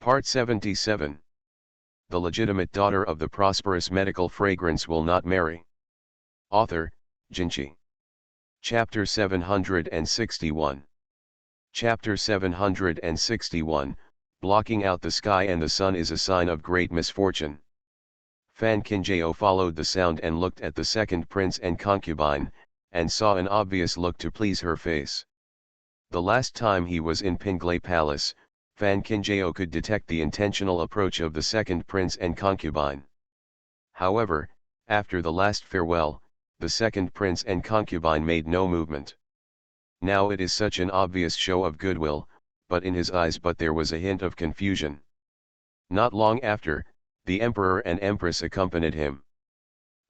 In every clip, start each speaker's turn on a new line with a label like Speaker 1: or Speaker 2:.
Speaker 1: Part 77. The legitimate daughter of the prosperous medical fragrance will not marry. Author, Jinchi. Chapter 761. Chapter 761, Blocking out the sky and the sun is a sign of great misfortune. Fan Kinjao followed the sound and looked at the second prince and concubine, and saw an obvious look to please her face. The last time he was in Pinglay Palace, Fan Kinjao could detect the intentional approach of the second prince and concubine. However, after the last farewell, the second prince and concubine made no movement. Now it is such an obvious show of goodwill, but in his eyes there was a hint of confusion. Not long after, the emperor and empress accompanied him.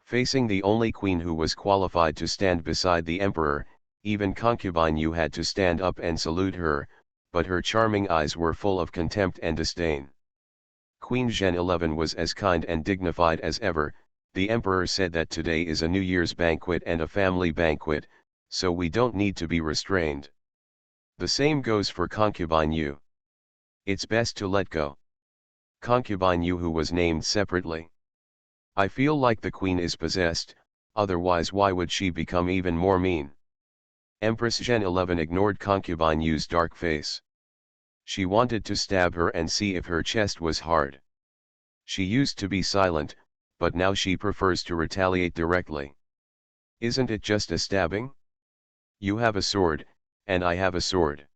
Speaker 1: Facing the only queen who was qualified to stand beside the emperor, even concubine Yu had to stand up and salute her, but her charming eyes were full of contempt and disdain. Queen Zhen 11 was as kind and dignified as ever. The emperor said that today is a New Year's banquet and a family banquet, so we don't need to be restrained. The same goes for concubine Yu. It's best to let go. Concubine Yu, who was named separately. I feel like the queen is possessed, otherwise why would she become even more mean? Empress Zhen 11 ignored concubine Yu's dark face. She wanted to stab her and see if her chest was hard. She used to be silent, but now she prefers to retaliate directly. Isn't it just a stabbing? You have a sword, and I have a sword.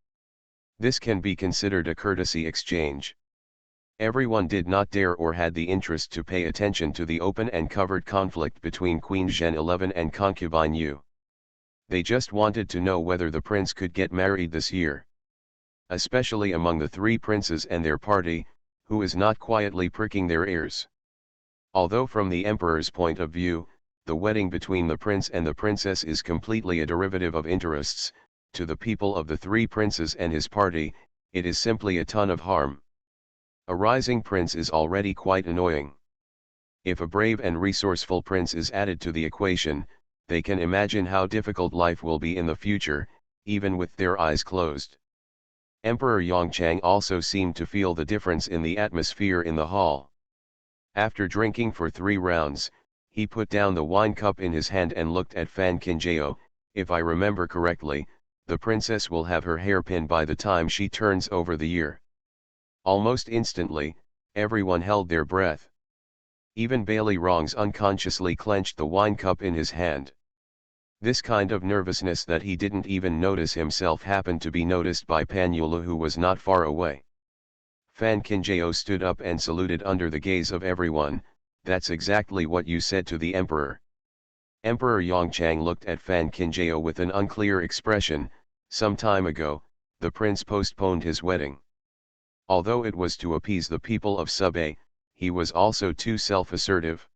Speaker 1: This can be considered a courtesy exchange. Everyone did not dare or had the interest to pay attention to the open and covered conflict between Queen Zhen 11 and concubine Yu. They just wanted to know whether the prince could get married this year. Especially among the three princes and their party, who is not quietly pricking their ears. Although from the emperor's point of view, the wedding between the prince and the princess is completely a derivative of interests, to the people of the three princes and his party, it is simply a ton of harm. A rising prince is already quite annoying. If a brave and resourceful prince is added to the equation, they can imagine how difficult life will be in the future, even with their eyes closed. Emperor Yongchang also seemed to feel the difference in the atmosphere in the hall. After drinking for 3 rounds, he put down the wine cup in his hand and looked at Fan Kinjao. If I remember correctly, the princess will have her hairpin by the time she turns over the year. Almost instantly, everyone held their breath. Even Bailey Rongs unconsciously clenched the wine cup in his hand. This kind of nervousness that he didn't even notice himself happened to be noticed by Pan Yulu, who was not far away. Fan Kinjao stood up and saluted under the gaze of everyone. That's exactly what you said to the emperor. Emperor Yongchang looked at Fan Kinjao with an unclear expression. Some time ago, the prince postponed his wedding. Although it was to appease the people of Subay, he was also too self-assertive.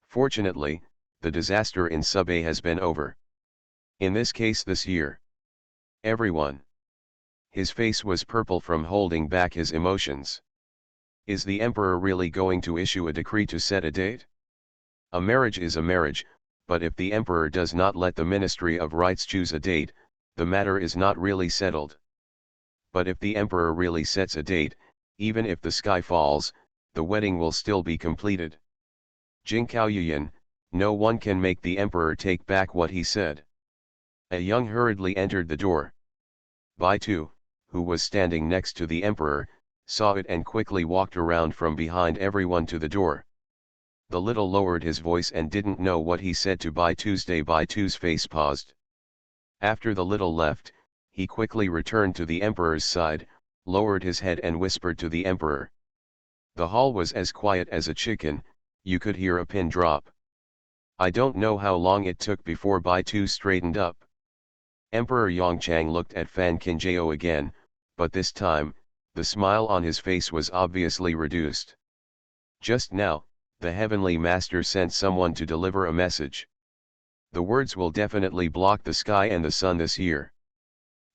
Speaker 1: Fortunately, the disaster in Subay has been over. In this case this year. Everyone. His face was purple from holding back his emotions. Is the emperor really going to issue a decree to set a date? A marriage is a marriage, but if the emperor does not let the Ministry of Rites choose a date, the matter is not really settled. But if the emperor really sets a date, even if the sky falls, the wedding will still be completed. Jingkao Yuyan, no one can make the emperor take back what he said. A young hurriedly entered the door. Bai Tu, who was standing next to the emperor, saw it and quickly walked around from behind everyone to the door. The little lowered his voice and didn't know what he said to Bai Tuesday. Bai Tu's face paused. After the little left, he quickly returned to the emperor's side, lowered his head and whispered to the emperor. The hall was as quiet as a chicken, you could hear a pin drop. I don't know how long it took before Bai Tu straightened up. Emperor Yongchang looked at Fan Kinjao again, but this time, the smile on his face was obviously reduced. Just now, the Heavenly Master sent someone to deliver a message. The words will definitely block the sky and the sun this year.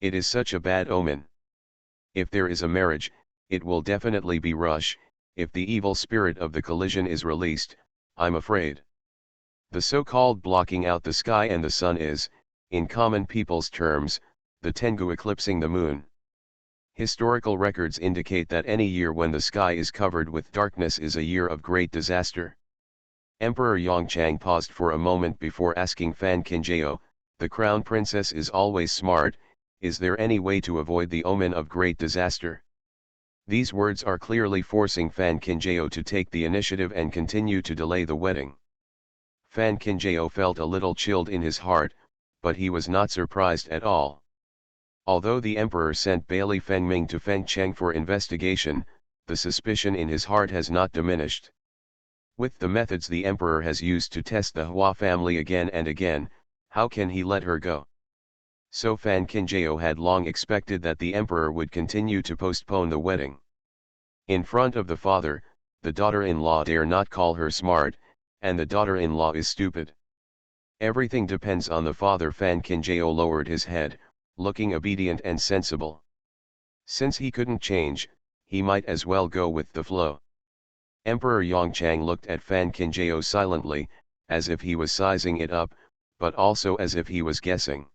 Speaker 1: It is such a bad omen. If there is a marriage, it will definitely be rush. If the evil spirit of the collision is released, I'm afraid. The so-called blocking out the sky and the sun is, in common people's terms, the Tengu eclipsing the moon. Historical records indicate that any year when the sky is covered with darkness is a year of great disaster. Emperor Yongchang paused for a moment before asking Fan Qingjao, "The crown princess is always smart, is there any way to avoid the omen of great disaster?" These words are clearly forcing Fan Qingjao to take the initiative and continue to delay the wedding. Fan Qingjao felt a little chilled in his heart, but he was not surprised at all. Although the emperor sent Bailey Fengming to Fengcheng for investigation, the suspicion in his heart has not diminished. With the methods the emperor has used to test the Hua family again and again, how can he let her go? So Fan Qingjao had long expected that the emperor would continue to postpone the wedding. In front of the father, the daughter-in-law dare not call her smart, and the daughter-in-law is stupid. Everything depends on the father. Fan Qingjao lowered his head, looking obedient and sensible. Since he couldn't change, he might as well go with the flow. Emperor Yongchang looked at Fan Qingjao silently, as if he was sizing it up, but also as if he was guessing.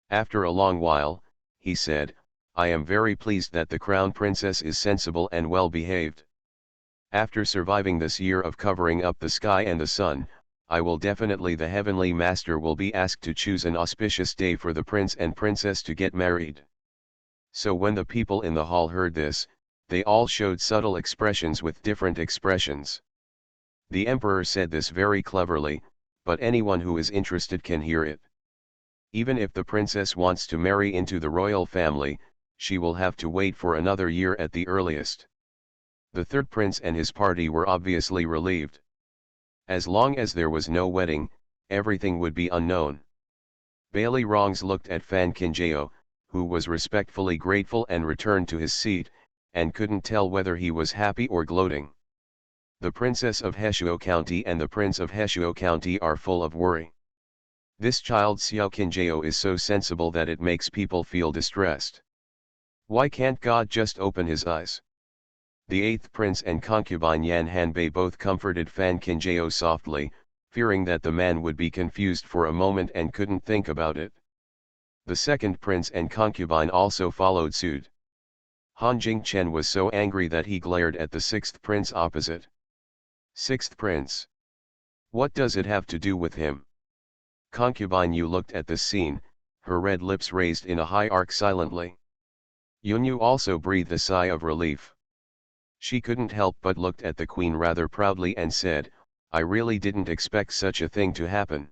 Speaker 1: After a long while, he said, "I am very pleased that the crown princess is sensible and well behaved. After surviving this year of covering up the sky and the sun, I will definitely, the heavenly master will be asked to choose an auspicious day for the prince and princess to get married." So when the people in the hall heard this, they all showed subtle expressions with different expressions. The emperor said this very cleverly, but anyone who is interested can hear it. Even if the princess wants to marry into the royal family, she will have to wait for another year at the earliest. The third prince and his party were obviously relieved. As long as there was no wedding, everything would be unknown. Bailey Rongs looked at Fan Qingjao, who was respectfully grateful and returned to his seat, and couldn't tell whether he was happy or gloating. The Princess of Heshuo County and the Prince of Heshuo County are full of worry. This child Xiao Qingjao is so sensible that it makes people feel distressed. Why can't God just open his eyes? The eighth prince and concubine Yan Hanbei both comforted Fan Qingjao softly, fearing that the man would be confused for a moment and couldn't think about it. The second prince and concubine also followed suit. Han Jingchen was so angry that he glared at the sixth prince opposite. "Sixth prince? What does it have to do with him?" Concubine Yu looked at this scene, her red lips raised in a high arc silently. Yunyu also breathed a sigh of relief. She couldn't help but looked at the queen rather proudly and said, "I really didn't expect such a thing to happen.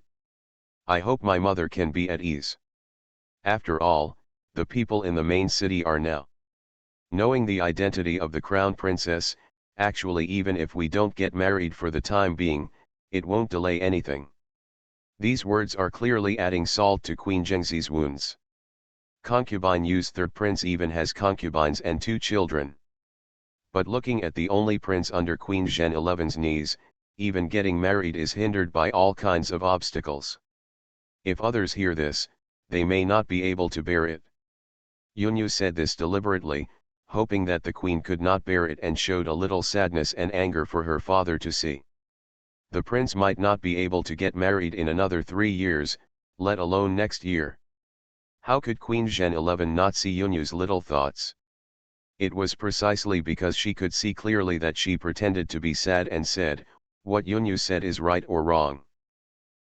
Speaker 1: I hope my mother can be at ease. After all, the people in the main city are now knowing the identity of the crown princess. Actually, even if we don't get married for the time being, it won't delay anything." These words are clearly adding salt to Queen Zhengzi's wounds. Concubine Yu's third prince even has concubines and 2 children. But looking at the only prince under Queen Zhen 11's knees, even getting married is hindered by all kinds of obstacles. If others hear this, they may not be able to bear it. Yunyu said this deliberately, hoping that the queen could not bear it, and showed a little sadness and anger for her father to see. The prince might not be able to get married in another 3 years, let alone next year. How could Queen Zhen 11 not see Yunyu's little thoughts? It was precisely because she could see clearly that she pretended to be sad and said, "What Yunyu said is right or wrong.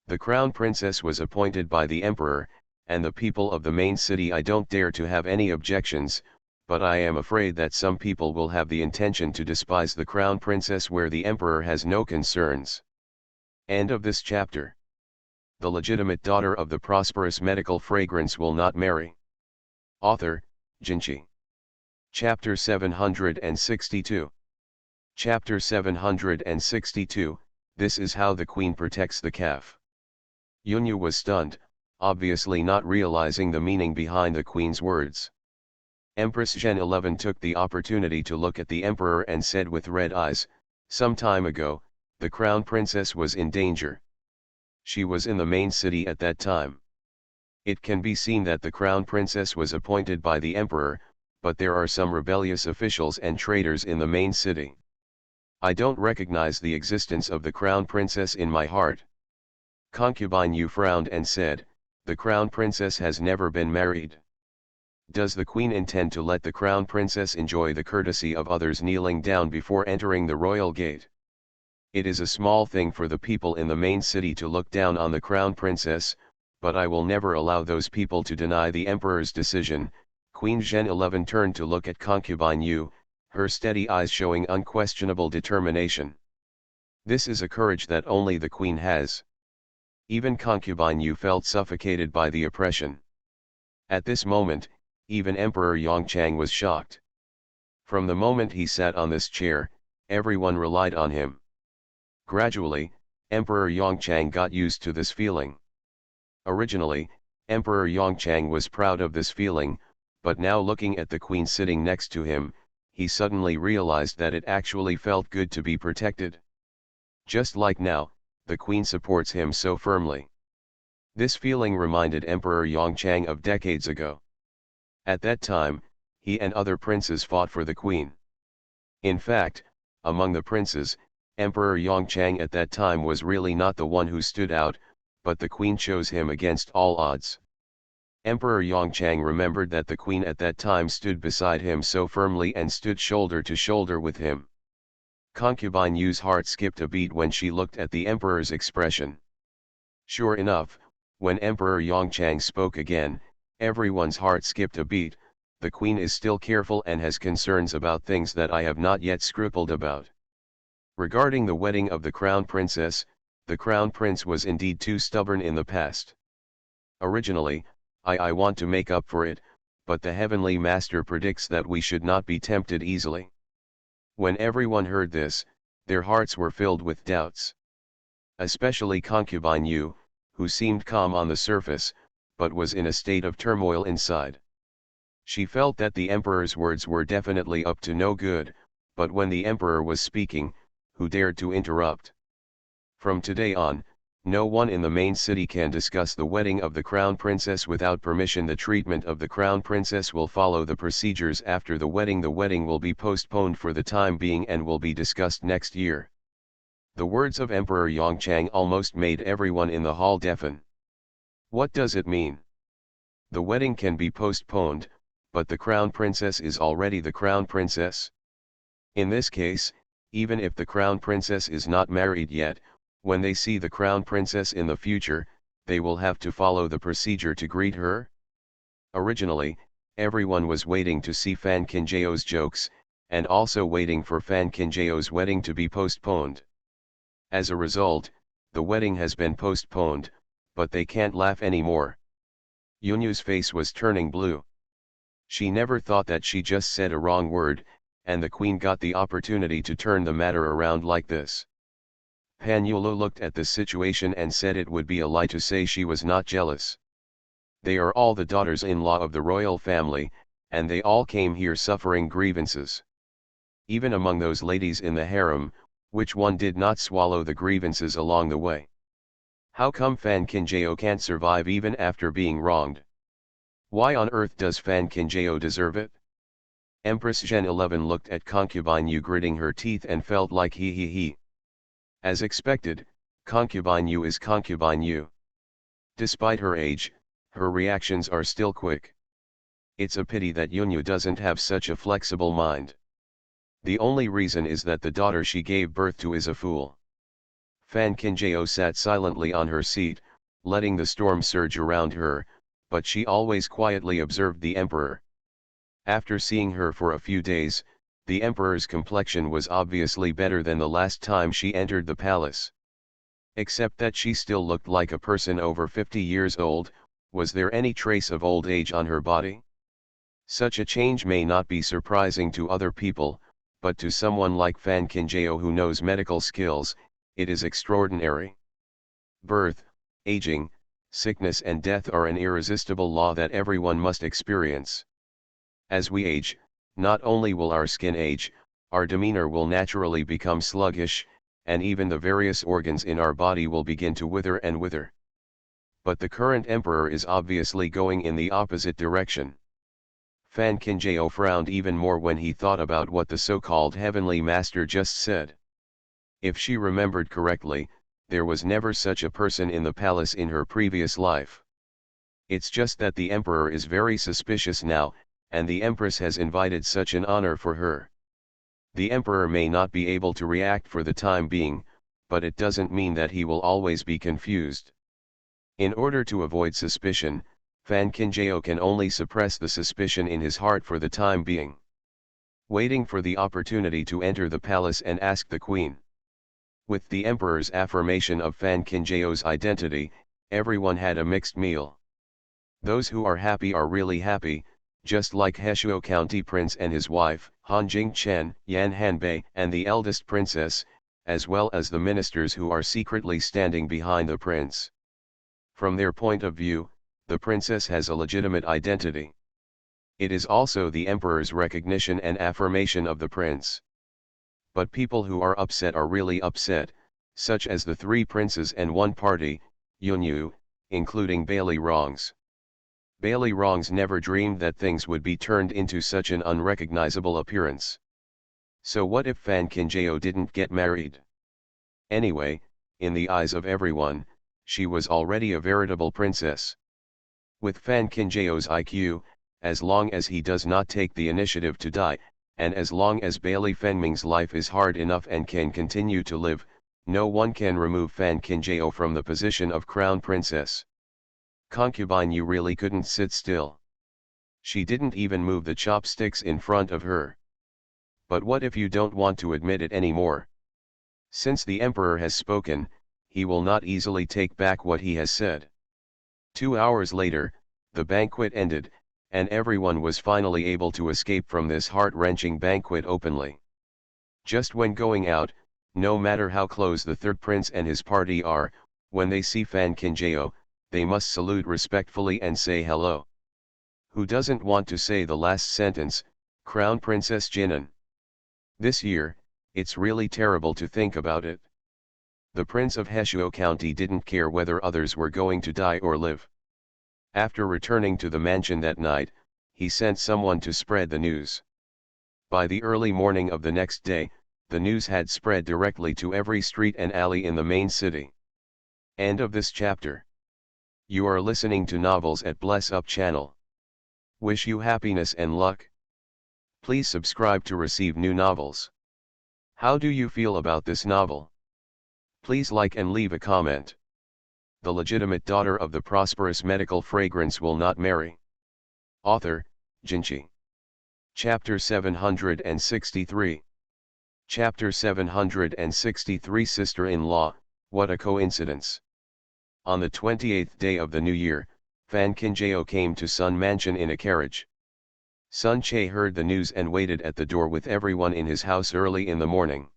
Speaker 1: The crown princess was appointed by the emperor, and the people of the main city. I don't dare to have any objections, but I am afraid that some people will have the intention to despise the crown princess where the emperor has no concerns." End of this chapter. The legitimate daughter of the prosperous medical fragrance will not marry. Author, Jinchi. Chapter 762. Chapter 762, This is how the queen protects the calf. Yunyu was stunned, obviously not realizing the meaning behind the queen's words. Empress Zhen 11 took the opportunity to look at the emperor and said with red eyes, "Some time ago, the crown princess was in danger. She was in the main city at that time. It can be seen that the crown princess was appointed by the emperor, but there are some rebellious officials and traitors in the main city. I don't recognize the existence of the crown princess in my heart." Concubine Yu frowned and said, "The crown princess has never been married." Does the queen intend to let the crown princess enjoy the courtesy of others kneeling down before entering the royal gate? It is a small thing for the people in the main city to look down on the crown princess, but I will never allow those people to deny the emperor's decision. Queen Zhen 11 turned to look at concubine Yu, her steady eyes showing unquestionable determination. This is a courage that only the queen has. Even concubine Yu felt suffocated by the oppression. At this moment, even Emperor Yongchang was shocked. From the moment he sat on this chair, everyone relied on him. Gradually, Emperor Yongchang got used to this feeling. Originally, Emperor Yongchang was proud of this feeling, but now looking at the queen sitting next to him, he suddenly realized that it actually felt good to be protected. Just like now, the queen supports him so firmly. This feeling reminded Emperor Yongchang of decades ago. At that time, he and other princes fought for the queen. In fact, among the princes, Emperor Yongchang at that time was really not the one who stood out, but the queen chose him against all odds. Emperor Yongchang remembered that the queen at that time stood beside him so firmly and stood shoulder to shoulder with him. Concubine Yu's heart skipped a beat when she looked at the emperor's expression. Sure enough, when Emperor Yongchang spoke again, everyone's heart skipped a beat. The queen is still careful and has concerns about things that I have not yet scrupled about. Regarding the wedding of the crown princess, the crown prince was indeed too stubborn in the past. Originally, I want to make up for it, but the heavenly master predicts that we should not be tempted easily. When everyone heard this, their hearts were filled with doubts. Especially concubine Yu, who seemed calm on the surface, but was in a state of turmoil inside. She felt that the emperor's words were definitely up to no good, but when the emperor was speaking, who dared to interrupt? From today on, no one in the main city can discuss the wedding of the crown princess without permission. The treatment of the crown princess will follow the procedures after the wedding. The wedding will be postponed for the time being and will be discussed next year. The words of Emperor Yongchang almost made everyone in the hall deafen. What does it mean? The wedding can be postponed, but the crown princess is already the crown princess. In this case, even if the crown princess is not married yet, when they see the crown princess in the future, they will have to follow the procedure to greet her. Originally, everyone was waiting to see Fan Qingjiao's jokes, and also waiting for Fan Qingjiao's wedding to be postponed. As a result, the wedding has been postponed, but they can't laugh anymore. Yunyu's face was turning blue. She never thought that she just said a wrong word, and the queen got the opportunity to turn the matter around like this. Pan Yulo looked at the situation and said it would be a lie to say she was not jealous. They are all the daughters-in-law of the royal family, and they all came here suffering grievances. Even among those ladies in the harem, which one did not swallow the grievances along the way? How come Fan Qingjiao can't survive even after being wronged? Why on earth does Fan Qingjiao deserve it? Empress Zhen 11 looked at concubine Yu gritting her teeth and felt like he. As expected, concubine Yu is concubine Yu. Despite her age, her reactions are still quick. It's a pity that Yunyu doesn't have such a flexible mind. The only reason is that the daughter she gave birth to is a fool. Fan Qingjiao sat silently on her seat, letting the storm surge around her, but she always quietly observed the emperor. After seeing her for a few days, the emperor's complexion was obviously better than the last time she entered the palace. Except that she still looked like a person over 50 years old. Was there any trace of old age on her body? Such a change may not be surprising to other people, but to someone like Fan Qingjiao who knows medical skills, it is extraordinary. Birth, aging, sickness and death are an irresistible law that everyone must experience. As we age, not only will our skin age, our demeanor will naturally become sluggish, and even the various organs in our body will begin to wither and wither. But the current emperor is obviously going in the opposite direction. Fan Qingjiao frowned even more when he thought about what the so-called heavenly master just said. If she remembered correctly, there was never such a person in the palace in her previous life. It's just that the emperor is very suspicious now, and the empress has invited such an honor for her. The emperor may not be able to react for the time being, but it doesn't mean that he will always be confused. In order to avoid suspicion, Fan Kinjao can only suppress the suspicion in his heart for the time being. Waiting for the opportunity to enter the palace and ask the queen. With the emperor's affirmation of Fan Kinjao's identity, everyone had a mixed meal. Those who are happy are really happy, just like Heshuo County Prince and his wife, Han Jingchen, Yan Hanbei, and the eldest princess, as well as the ministers who are secretly standing behind the prince. From their point of view, the princess has a legitimate identity. It is also the emperor's recognition and affirmation of the prince. But people who are upset are really upset, such as the three princes and one party, Yunyu, including Bailey Rongs. Bailey Rongs never dreamed that things would be turned into such an unrecognizable appearance. So what if Fan Kinjao didn't get married? Anyway, in the eyes of everyone, she was already a veritable princess. With Fan Kinjao's IQ, as long as he does not take the initiative to die, and as long as Bailey Fenming's life is hard enough and can continue to live, no one can remove Fan Kinjao from the position of crown princess. Concubine Yu really couldn't sit still. She didn't even move the chopsticks in front of her. But what if you don't want to admit it anymore? Since the emperor has spoken, he will not easily take back what he has said. 2 hours later, the banquet ended, and everyone was finally able to escape from this heart-wrenching banquet openly. Just when going out, no matter how close the third prince and his party are, when they see Fan Kinjao, they must salute respectfully and say hello. Who doesn't want to say the last sentence, Crown Princess Jinan? This year, it's really terrible to think about it. The Prince of Heshuo County didn't care whether others were going to die or live. After returning to the mansion that night, he sent someone to spread the news. By the early morning of the next day, the news had spread directly to every street and alley in the main city. End of this chapter. You are listening to Novels at Bless Up channel. Wish you happiness and luck. Please subscribe to receive new novels. How do you feel about this novel? Please like and leave a comment. The legitimate daughter of the prosperous medical fragrance will not marry. Author, Jinchi. Chapter 763. Chapter 763 Sister-in-law, what a coincidence. On the 28th day of the new year, Fan Kinjao came to Sun Mansion in a carriage. Sun Che heard the news and waited at the door with everyone in his house early in the morning.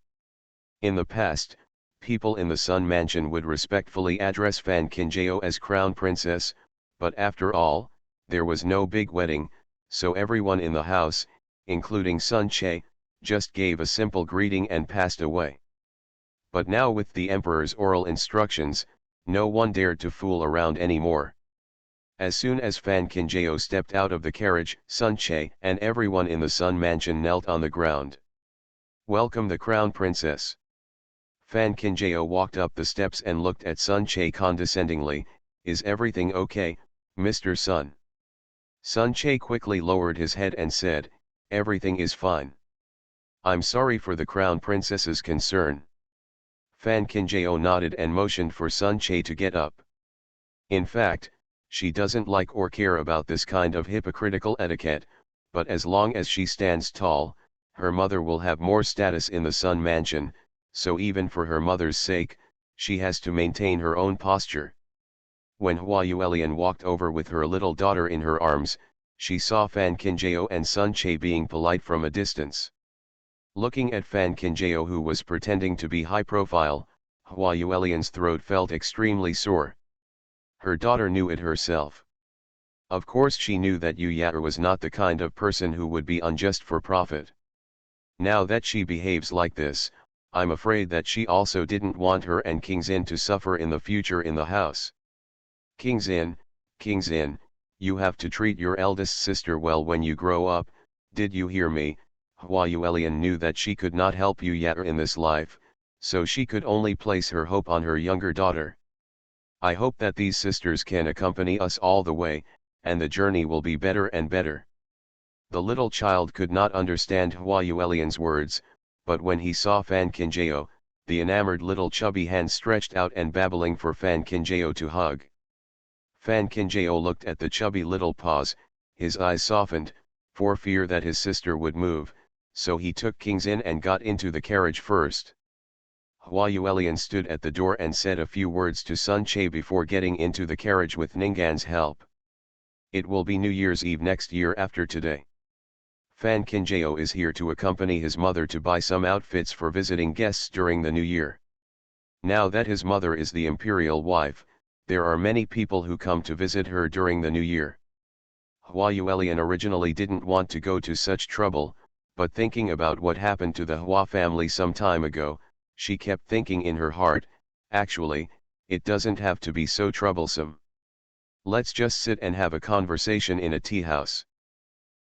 Speaker 1: In the past, people in the Sun Mansion would respectfully address Fan Kinjao as Crown Princess, but after all, there was no big wedding, so everyone in the house, including Sun Che, just gave a simple greeting and passed away. But now with the emperor's oral instructions, no one dared to fool around anymore. As soon as Fan Kinjao stepped out of the carriage, Sun Che and everyone in the Sun Mansion knelt on the ground. Welcome the Crown Princess. Fan Kinjao walked up the steps and looked at Sun Che condescendingly. Is everything okay, Mr. Sun? Sun Che quickly lowered his head and said, everything is fine. I'm sorry for the Crown Princess's concern. Fan Kinjao nodded and motioned for Sun Che to get up. In fact, she doesn't like or care about this kind of hypocritical etiquette, but as long as she stands tall, her mother will have more status in the Sun Mansion, so even for her mother's sake, she has to maintain her own posture. When Hua Yuelian walked over with her little daughter in her arms, she saw Fan Kinjao and Sun Che being polite from a distance. Looking at Fan Kinjao, who was pretending to be high profile, Hua Yuelian's throat felt extremely sore. Her daughter knew it herself. Of course she knew that Yu Yaer was not the kind of person who would be unjust for profit. Now that she behaves like this, I'm afraid that she also didn't want her and King Xin to suffer in the future in the house. King Xin, you have to treat your eldest sister well when you grow up, did you hear me? Hua Yuelian knew that she could not help Yu Yaer in this life, so she could only place her hope on her younger daughter. I hope that these sisters can accompany us all the way, and the journey will be better and better. The little child could not understand Hua Yuelian's words, but when he saw Fan Qingjao, the enamored little chubby hand stretched out and babbling for Fan Qingjao to hug. Fan Qingjao looked at the chubby little paws, his eyes softened, for fear that his sister would move, so he took Qingxin and got into the carriage first. Hua Yuelian stood at the door and said a few words to Sun Che before getting into the carriage with Ninggan's help. It will be New Year's Eve next year after today. Fan Qingjao is here to accompany his mother to buy some outfits for visiting guests during the New Year. Now that his mother is the imperial wife, there are many people who come to visit her during the New Year. Hua Yuelian originally didn't want to go to such trouble, but thinking about what happened to the Hua family some time ago, she kept thinking in her heart, actually, it doesn't have to be so troublesome. Let's just sit and have a conversation in a tea house.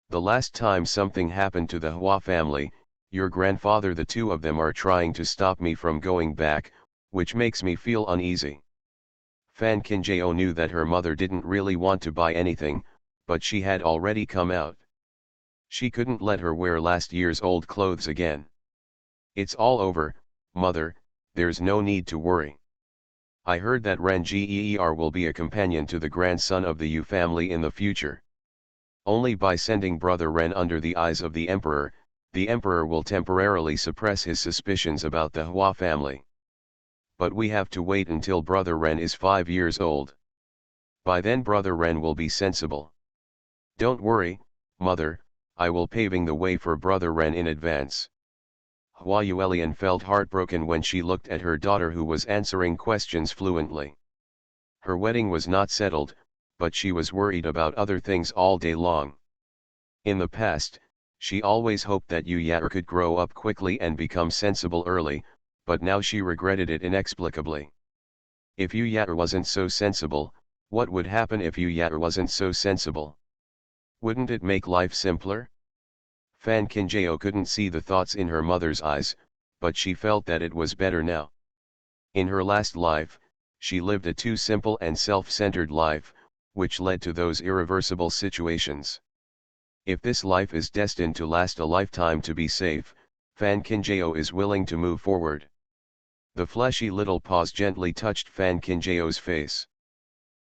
Speaker 1: The last time something happened to the Hua family, your grandfather, the two of them are trying to stop me from going back, which makes me feel uneasy. Fan Qingjao knew that her mother didn't really want to buy anything, but she had already come out. She couldn't let her wear last year's old clothes again. It's all over, mother, there's no need to worry. I heard that Ren Geer will be a companion to the grandson of the Yu family in the future. Only by sending brother Ren under the eyes of the emperor will temporarily suppress his suspicions about the Hua family. But we have to wait until brother Ren is 5 years old. By then brother Ren will be sensible. Don't worry, mother, I will paving the way for brother Ren in advance. Hua Yuelian felt heartbroken when she looked at her daughter who was answering questions fluently. Her wedding was not settled, but she was worried about other things all day long. In the past, she always hoped that Yu Yaer could grow up quickly and become sensible early, but now she regretted it inexplicably. If Yu Yaer wasn't so sensible, what would happen if Yu Yaer wasn't so sensible? Wouldn't it make life simpler? Fan Qingjao couldn't see the thoughts in her mother's eyes, but she felt that it was better now. In her last life, she lived a too simple and self-centered life, which led to those irreversible situations. If this life is destined to last a lifetime to be safe, Fan Qingjao is willing to move forward. The fleshy little paws gently touched Fan Qingjiao's face.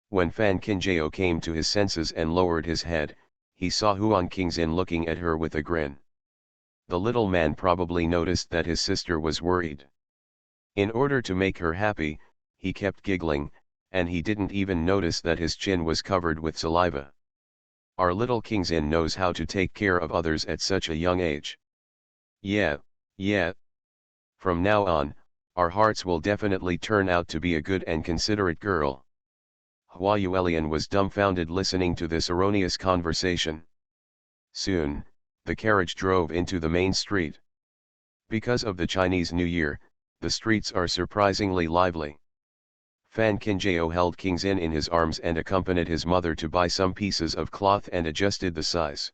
Speaker 1: When Fan Qingjao came to his senses and lowered his head, he saw Huang Qingxin looking at her with a grin. The little man probably noticed that his sister was worried. In order to make her happy, he kept giggling, and he didn't even notice that his chin was covered with saliva. Our little Qingxin knows how to take care of others at such a young age. Yeah. From now on, our hearts will definitely turn out to be a good and considerate girl. Hua Yuelian was dumbfounded listening to this erroneous conversation. Soon, the carriage drove into the main street. Because of the Chinese New Year, the streets are surprisingly lively. Fan Qingjao held Qingxin in his arms and accompanied his mother to buy some pieces of cloth and adjusted the size.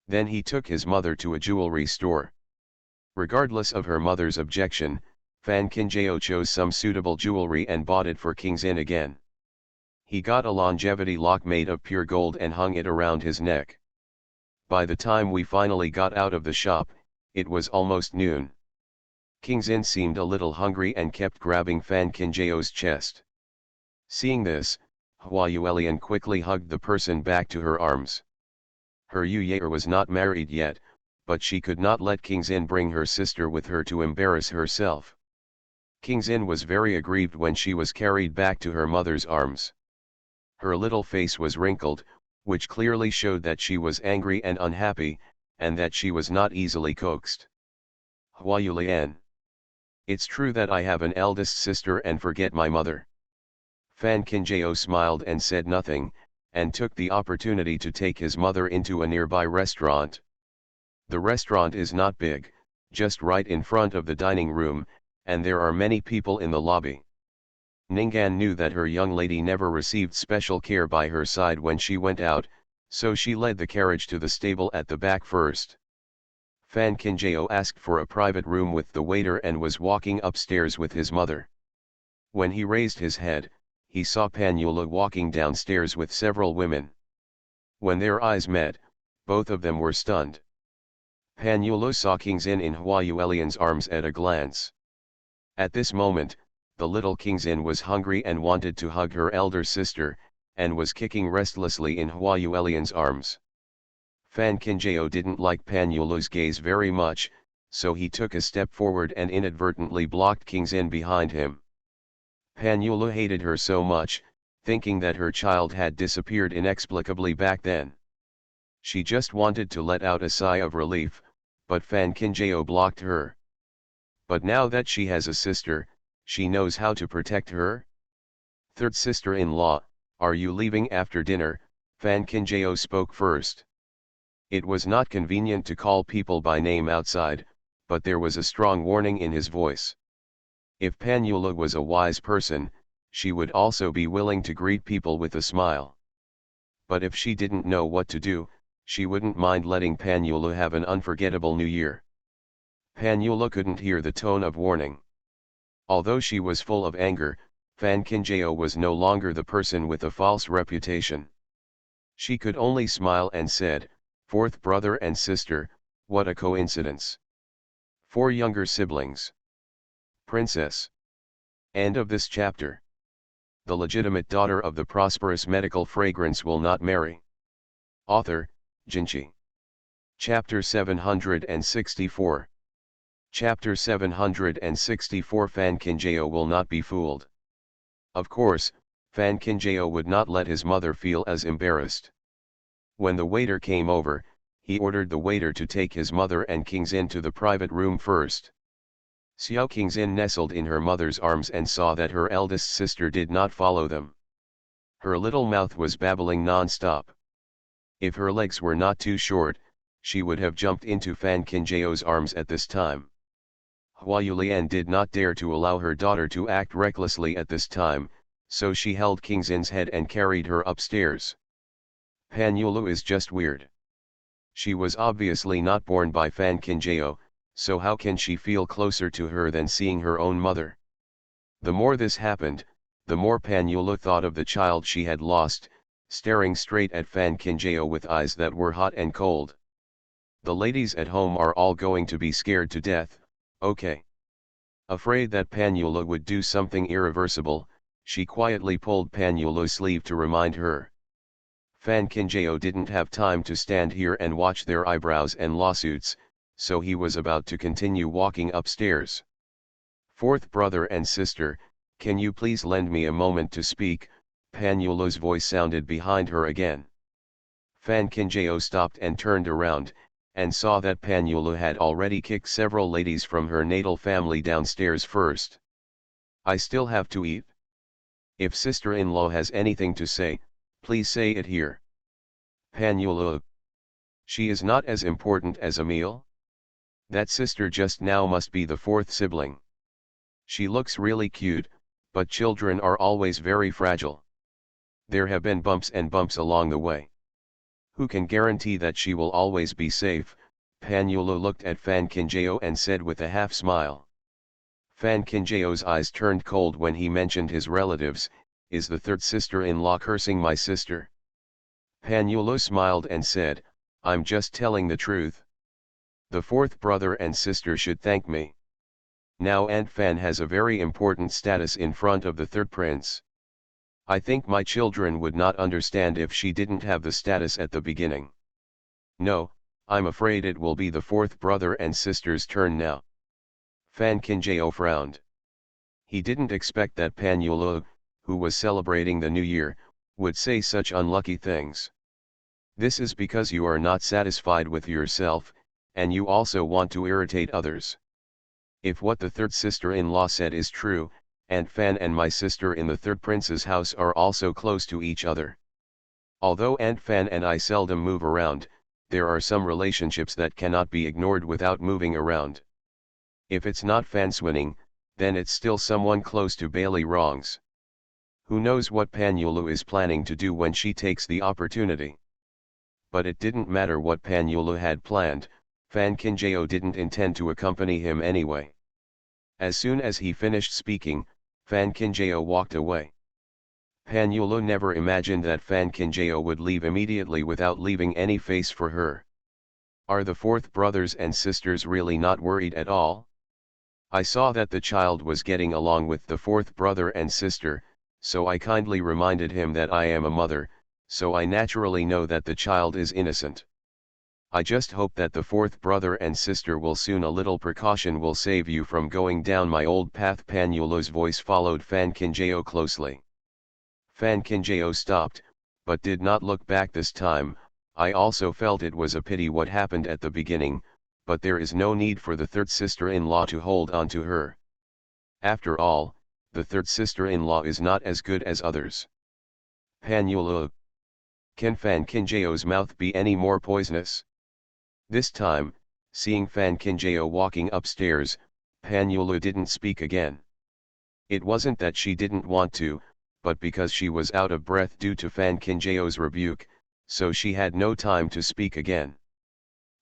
Speaker 1: Then he took his mother to a jewelry store. Regardless of her mother's objection, Fan Qingjao chose some suitable jewelry and bought it for Qingxin again. He got a longevity lock made of pure gold and hung it around his neck. By the time we finally got out of the shop, it was almost noon. Qingxin seemed a little hungry and kept grabbing Fan Qingjiao's chest. Seeing this, Hua Yuelian quickly hugged the person back to her arms. Her Yu Yaer was not married yet, but she could not let Qingxin bring her sister with her to embarrass herself. Qingxin was very aggrieved when she was carried back to her mother's arms. Her little face was wrinkled, which clearly showed that she was angry and unhappy, and that she was not easily coaxed. Hua Yuelian. It's true that I have an eldest sister and forget my mother. Fan Qingjao smiled and said nothing, and took the opportunity to take his mother into a nearby restaurant. The restaurant is not big, just right in front of the dining room, and there are many people in the lobby. Ninggan knew that her young lady never received special care by her side when she went out, so she led the carriage to the stable at the back first. Fan Qingjao asked for a private room with the waiter and was walking upstairs with his mother. When he raised his head, he saw Pan Yula walking downstairs with several women. When their eyes met, both of them were stunned. Pan Yu saw Kingzin in Huayuelian's arms at a glance. At this moment, the little Kingzin was hungry and wanted to hug her elder sister, and was kicking restlessly in Huayuelian's arms. Fan Qinjiao didn't like Pan Yulu's gaze very much, so he took a step forward and inadvertently blocked Kingzin behind him. Pan Yulu hated her so much, thinking that her child had disappeared inexplicably back then. She just wanted to let out a sigh of relief, but Fan Qinjiao blocked her. But now that she has a sister, she knows how to protect her. Third sister-in-law, are you leaving after dinner? Fan Qinjiao spoke first. It was not convenient to call people by name outside, but there was a strong warning in his voice. If Pan Yulu was a wise person, she would also be willing to greet people with a smile. But if she didn't know what to do, she wouldn't mind letting Pan Yulu have an unforgettable New Year. Pan Yulu couldn't hear the tone of warning. Although she was full of anger, Fan Qinjiao was no longer the person with a false reputation. She could only smile and said, "Fourth brother and sister, what a coincidence. 4 younger siblings. Princess." End of this chapter. The legitimate daughter of the prosperous medical fragrance will not marry. Author, Jinchi. Chapter 764. Chapter 764 Fan Qinjiao will not be fooled. Of course, Fan Qinjiao would not let his mother feel as embarrassed. When the waiter came over, he ordered the waiter to take his mother and Kingzin to the private room first. Xiao Kingzin nestled in her mother's arms and saw that her eldest sister did not follow them. Her little mouth was babbling non-stop. If her legs were not too short, she would have jumped into Fan Qinjiao's arms at this time. Huayulian did not dare to allow her daughter to act recklessly at this time, so she held Kingzin's head and carried her upstairs. Pan Yulu is just weird. She was obviously not born by Fan Qinjiao, so how can she feel closer to her than seeing her own mother? The more this happened, the more Pan Yulu thought of the child she had lost, staring straight at Fan Qinjiao with eyes that were hot and cold. The ladies at home are all going to be scared to death, okay. Afraid that Pan Yulu would do something irreversible, she quietly pulled Pan Yulu's sleeve to remind her. Fan Qinjiao didn't have time to stand here and watch their eyebrows and lawsuits, so he was about to continue walking upstairs. "Fourth brother and sister, can you please lend me a moment to speak?" Pan Yulu's voice sounded behind her again. Fan Qinjiao stopped and turned around, and saw that Pan Yulu had already kicked several ladies from her natal family downstairs first. "I still have to eat. If sister-in-law has anything to say, please say it here." Pan Yulu. "She is not as important as a meal? That sister just now must be the 4th sibling. She looks really cute, but children are always very fragile. There have been bumps and bumps along the way. Who can guarantee that she will always be safe?" Pan Yulu looked at Fan Qinjiao and said with a half smile. Fan Qinjiao's eyes turned cold when he mentioned his relatives. "Is the 3rd sister-in-law cursing my sister?" Pan Yulu smiled and said, "I'm just telling the truth. The 4th brother and sister should thank me. Now Aunt Fan has a very important status in front of the 3rd prince. I think my children would not understand if she didn't have the status at the beginning. No, I'm afraid it will be the 4th brother and sister's turn now." Fan Qinjiao frowned. He didn't expect that Pan Yulu, who was celebrating the new year, would say such unlucky things. "This is because you are not satisfied with yourself, and you also want to irritate others. If what the 3rd sister-in-law said is true, Aunt Fan and my sister in the 3rd prince's house are also close to each other. Although Aunt Fan and I seldom move around, there are some relationships that cannot be ignored without moving around. If it's not Fanswinning, then it's still someone close to Bailey Wrongs. Who knows what Pan Yulu is planning to do when she takes the opportunity?" But it didn't matter what Pan Yulu had planned, Fan Qinjiao didn't intend to accompany him anyway. As soon as he finished speaking, Fan Qinjiao walked away. Pan Yulu never imagined that Fan Kinjao would leave immediately without leaving any face for her. Are the fourth brothers and sisters really not worried at all? I saw that the child was getting along with the fourth brother and sister, so I kindly reminded him that I am a mother, so I naturally know that the child is innocent. I just hope that the fourth brother and sister will soon. A little precaution will save you from going down my old path. Pan Yulu's voice followed Fan Kinjao closely. Fan Kinjao stopped, but did not look back this time. I also felt it was a pity what happened at the beginning, but there is no need for the third sister-in-law to hold on to her. After all, the third sister-in-law is not as good as others. Pan Yulu. Can Fan Kinjao's mouth be any more poisonous? This time, seeing Fan Kinjao walking upstairs, Pan Yulu didn't speak again. It wasn't that she didn't want to, but because she was out of breath due to Fan Kinjao's rebuke, so she had no time to speak again.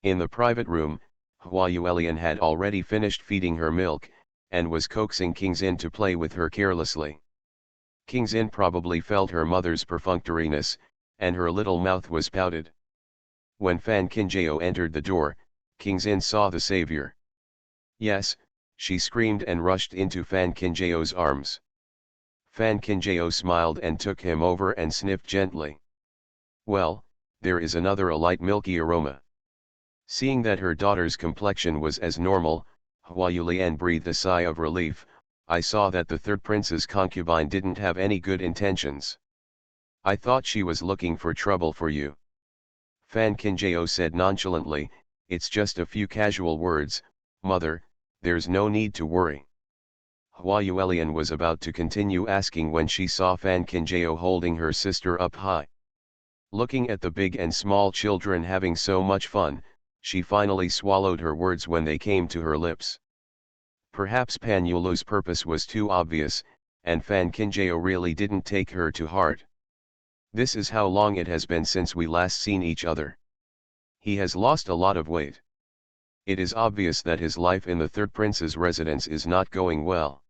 Speaker 1: In the private room, Hua Yuelian had already finished feeding her milk, and was coaxing Kingzin to play with her carelessly. Kingzin probably felt her mother's perfunctoriness, and her little mouth was pouted. When Fan Kinjao entered the door, Kingzin saw the savior. Yes, she screamed and rushed into Fan Kinjao's arms. Fan Kinjao smiled and took him over and sniffed gently. Well, there is another a light milky aroma. Seeing that her daughter's complexion was as normal, Hua Yulian breathed a sigh of relief. I saw that the third prince's concubine didn't have any good intentions. I thought she was looking for trouble for you. Fan Kinjao said nonchalantly, it's just a few casual words, mother, there's no need to worry. Hua Yuelian was about to continue asking when she saw Fan Kinjao holding her sister up high. Looking at the big and small children having so much fun, she finally swallowed her words when they came to her lips. Perhaps Pan Yulu's purpose was too obvious, and Fan Kinjao really didn't take her to heart. This is how long it has been since we last seen each other. He has lost a lot of weight. It is obvious that his life in the third prince's residence is not going well.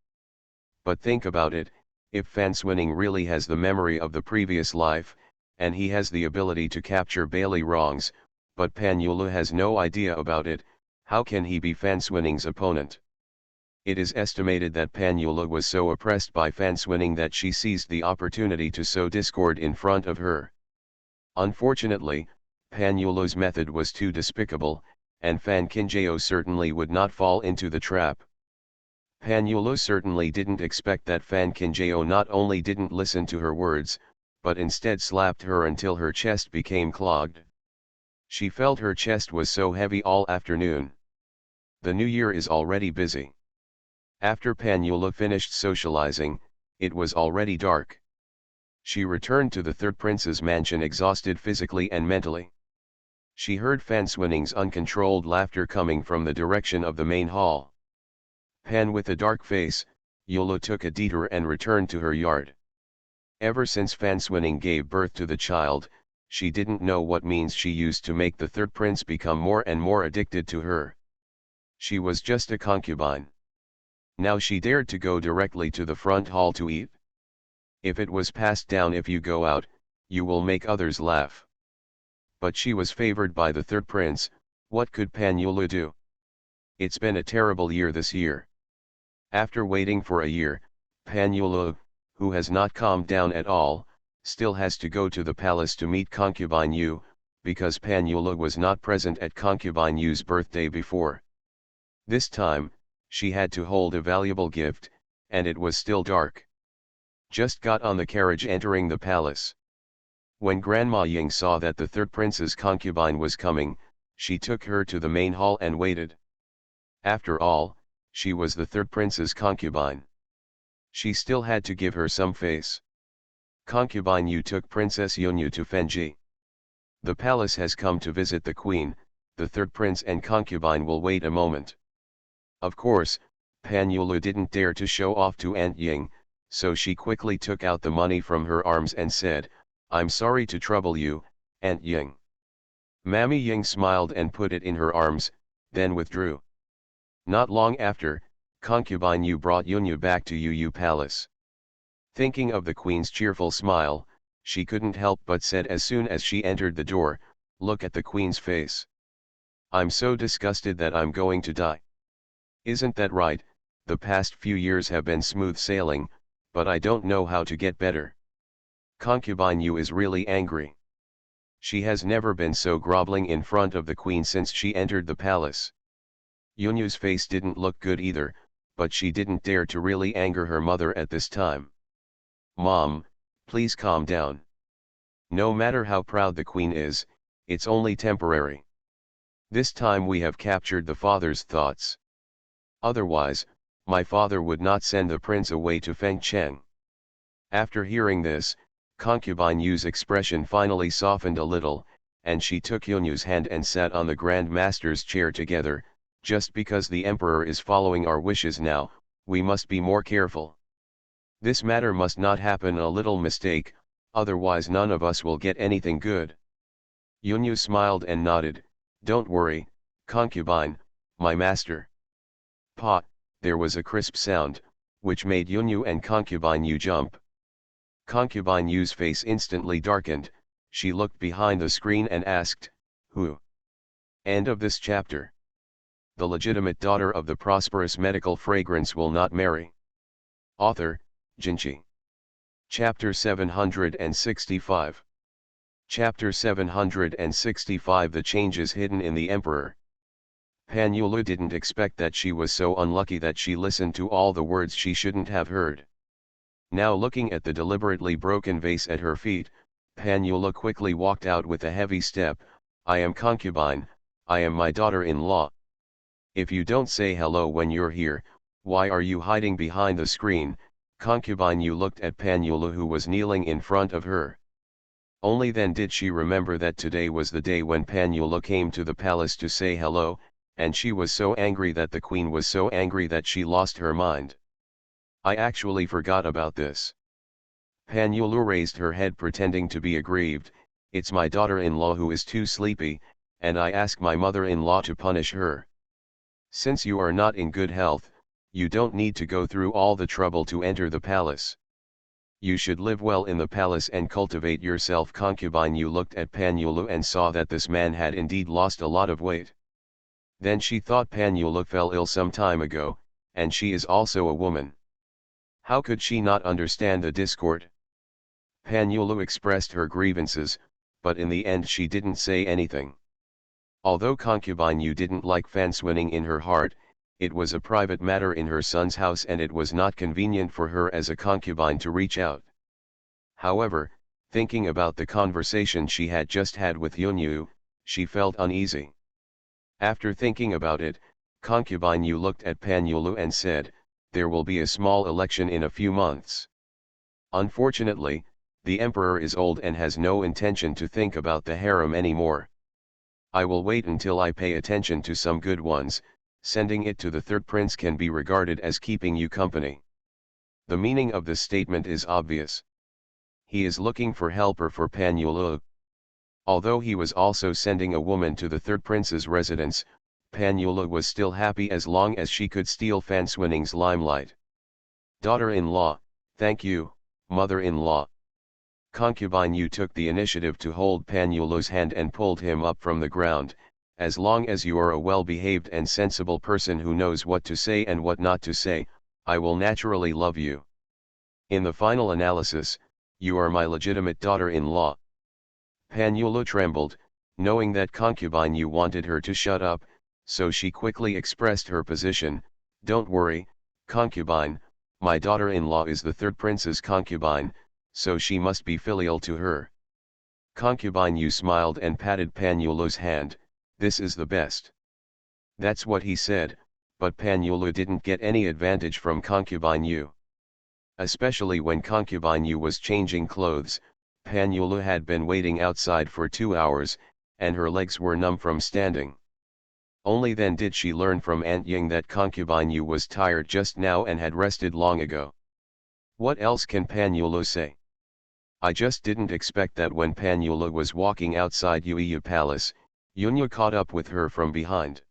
Speaker 1: But think about it, if Fan Swinning really has the memory of the previous life, and he has the ability to capture Bailey wrongs, but Pan Yulu has no idea about it, how can he be Fan Swinning's opponent? It is estimated that Pan Yulu was so oppressed by Fan Swinning that she seized the opportunity to sow discord in front of her. Unfortunately, Pan Yulu's method was too despicable, and Fan Kinjao certainly would not fall into the trap. Pan Yulu certainly didn't expect that Fan Kinjao not only didn't listen to her words, but instead slapped her until her chest became clogged. She felt her chest was so heavy all afternoon. The new year is already busy. After Pan Yulu finished socializing, it was already dark. She returned to the third prince's mansion exhausted physically and mentally. She heard Fan Swinning's uncontrolled laughter coming from the direction of the main hall. Pan with a dark face, Yulu took a detour and returned to her yard. Ever since Fan Swinning gave birth to the child, she didn't know what means she used to make the third prince become more and more addicted to her. She was just a concubine. Now she dared to go directly to the front hall to eat. If it was passed down, if you go out, you will make others laugh. But she was favored by the third prince. What could Pan Yulu do? It's been a terrible year this year. After waiting for a year, Pan Yulu, who has not calmed down at all, still has to go to the palace to meet concubine Yu, because Pan Yulu was not present at concubine Yu's birthday before. This time, she had to hold a valuable gift, and it was still dark. Just got on the carriage entering the palace. When Grandma Ying saw that the third prince's concubine was coming, she took her to the main hall and waited. After all, she was the third prince's concubine. She still had to give her some face. Concubine Yu took Princess Yunyu to Fenji. The palace has come to visit the queen, the third prince and concubine will wait a moment. Of course, Pan Yulu didn't dare to show off to Aunt Ying, so she quickly took out the money from her arms and said, I'm sorry to trouble you, Aunt Ying. Mammy Ying smiled and put it in her arms, then withdrew. Not long after, concubine Yu brought Yunyu back to Yu Palace. Thinking of the queen's cheerful smile, she couldn't help but said as soon as she entered the door, "Look at the queen's face. I'm so disgusted that I'm going to die." "Isn't that right? The past few years have been smooth sailing, but I don't know how to get better. Concubine Yu is really angry. She has never been so groveling in front of the queen since she entered the palace." Yunyu's face didn't look good either, but she didn't dare to really anger her mother at this time. "Mom, please calm down. No matter how proud the queen is, it's only temporary. This time we have captured the father's thoughts. Otherwise, my father would not send the prince away to Fengcheng." After hearing this, concubine Yu's expression finally softened a little, and she took Yunyu's hand and sat on the Grand Master's chair together. "Just because the emperor is following our wishes now, we must be more careful. This matter must not happen a little mistake, otherwise none of us will get anything good." Yunyu smiled and nodded. "Don't worry, concubine, my master." "Pa," there was a crisp sound, which made Yunyu and concubine Yu jump. Concubine Yu's face instantly darkened. She looked behind the screen and asked, "Who?" End of this chapter. The legitimate daughter of the prosperous medical fragrance will not marry. Author, Jinchi. Chapter 765. Chapter 765. The changes hidden in the emperor. Pan Yulu didn't expect that she was so unlucky that she listened to all the words she shouldn't have heard. Now looking at the deliberately broken vase at her feet, Pan Yulu quickly walked out with a heavy step. "I am concubine, I am my daughter-in-law. If you don't say hello when you're here, why are you hiding behind the screen?" Concubine Yu looked at Pan Yulu, who was kneeling in front of her. Only then did she remember that today was the day when Pan Yulu came to the palace to say hello, and she was so angry that the queen was so angry that she lost her mind. "I actually forgot about this." Pan Yulu raised her head pretending to be aggrieved. "It's my daughter-in-law who is too sleepy, and I ask my mother-in-law to punish her. Since you are not in good health, you don't need to go through all the trouble to enter the palace. You should live well in the palace and cultivate yourself." Concubine Yu looked at Pan Yulu and saw that this man had indeed lost a lot of weight. Then she thought Pan Yulu fell ill some time ago, and she is also a woman. How could she not understand the discord? Pan Yulu expressed her grievances, but in the end she didn't say anything. Although concubine Yu didn't like fanswinning in her heart, it was a private matter in her son's house and it was not convenient for her as a concubine to reach out. However, thinking about the conversation she had just had with Yunyu, she felt uneasy. After thinking about it, concubine Yu looked at Pan Yulu and said, "There will be a small election in a few months. Unfortunately, the emperor is old and has no intention to think about the harem anymore. I will wait until I pay attention to some good ones. Sending it to the third prince can be regarded as keeping you company." The meaning of this statement is obvious. He is looking for helper for Pan Yulu. Although he was also sending a woman to the third prince's residence, Pan Yulu was still happy as long as she could steal fanswinning's limelight. "Daughter-in-law, thank you, mother-in-law." Concubine Yu took the initiative to hold Pan Yulu's hand and pulled him up from the ground. "As long as you are a well-behaved and sensible person who knows what to say and what not to say, I will naturally love you. In the final analysis, you are my legitimate daughter-in-law." Pan Yulu trembled, knowing that concubine Yu wanted her to shut up, so she quickly expressed her position. "Don't worry, concubine, my daughter-in-law is the third prince's concubine, so she must be filial to her." Concubine Yu smiled and patted Pan Yulu's hand. "This is the best." That's what he said, but Pan Yulu didn't get any advantage from concubine Yu. Especially when concubine Yu was changing clothes. Pan Yulu had been waiting outside for 2 hours, and her legs were numb from standing. Only then did she learn from Aunt Ying that concubine Yu was tired just now and had rested long ago. What else can Pan Yulu say? "I just didn't expect that." When Pan Yulu was walking outside Yuiyu Palace, Yunyu caught up with her from behind.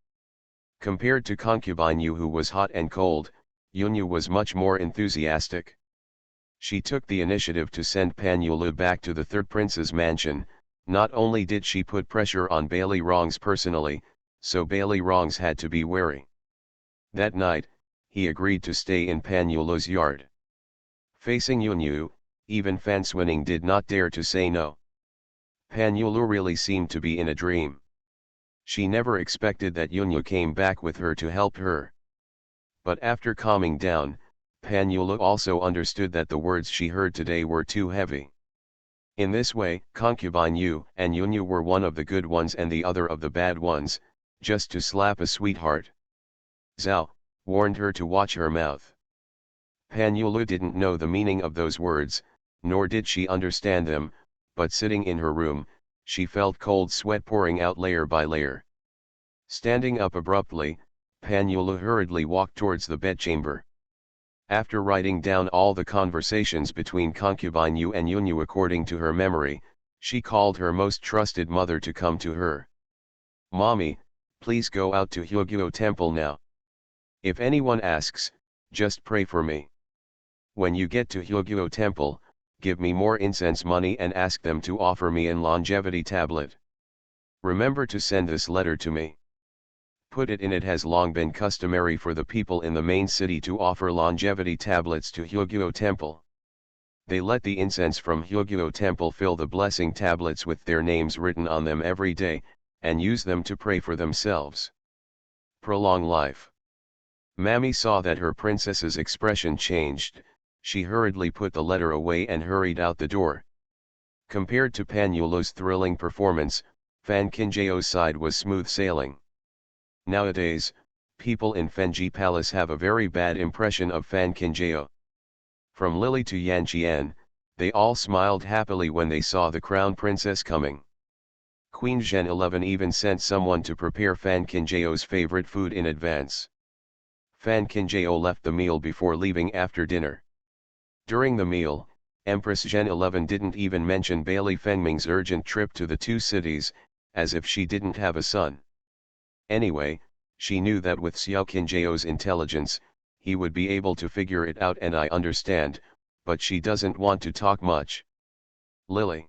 Speaker 1: Compared to concubine Yu, who was hot and cold, Yunyu was much more enthusiastic. She took the initiative to send Pan Yulu back to the third prince's mansion. Not only did she put pressure on Bailey Rongs personally, so Bailey Rongs had to be wary. That night, he agreed to stay in Pan Yulu's yard. Facing Yunyu, even Fan Swinning did not dare to say no. Pan Yulu really seemed to be in a dream. She never expected that Yunyu came back with her to help her. But after calming down, Pan Yulu also understood that the words she heard today were too heavy. In this way, concubine Yu and Yunyu were one of the good ones and the other of the bad ones, just to slap a sweetheart. Zhao warned her to watch her mouth. Pan Yulu didn't know the meaning of those words, nor did she understand them, but sitting in her room, she felt cold sweat pouring out layer by layer. Standing up abruptly, Pan Yulu hurriedly walked towards the bedchamber. After writing down all the conversations between concubine Yu and Yunyu according to her memory, she called her most trusted mother to come to her. "Mommy, please go out to Hyogyo Temple now. If anyone asks, just pray for me. When you get to Hyogyo Temple, give me more incense money and ask them to offer me an longevity tablet. Remember to send this letter to me. Put it in. It has long been customary for the people in the main city to offer longevity tablets to Hyogyo Temple. They let the incense from Hyogyo Temple fill the blessing tablets with their names written on them every day, and use them to pray for themselves. Prolong life." Mammy saw that her princess's expression changed. She hurriedly put the letter away and hurried out the door. Compared to Pan Yulu's thrilling performance, Fan Kinjao's side was smooth sailing. Nowadays, people in Fenji Palace have a very bad impression of Fan Kinjao. From Lily to Yan Qian, they all smiled happily when they saw the crown princess coming. Queen Zhen 11 even sent someone to prepare Fan Kinjao's favorite food in advance. Fan Kinjao left the meal before leaving after dinner. During the meal, Empress Zhen 11 didn't even mention Bailey Fengming's urgent trip to the two cities, as if she didn't have a son. Anyway, she knew that with Xiao Qinjiao's intelligence, he would be able to figure it out, and I understand, but she doesn't want to talk much. "Lily.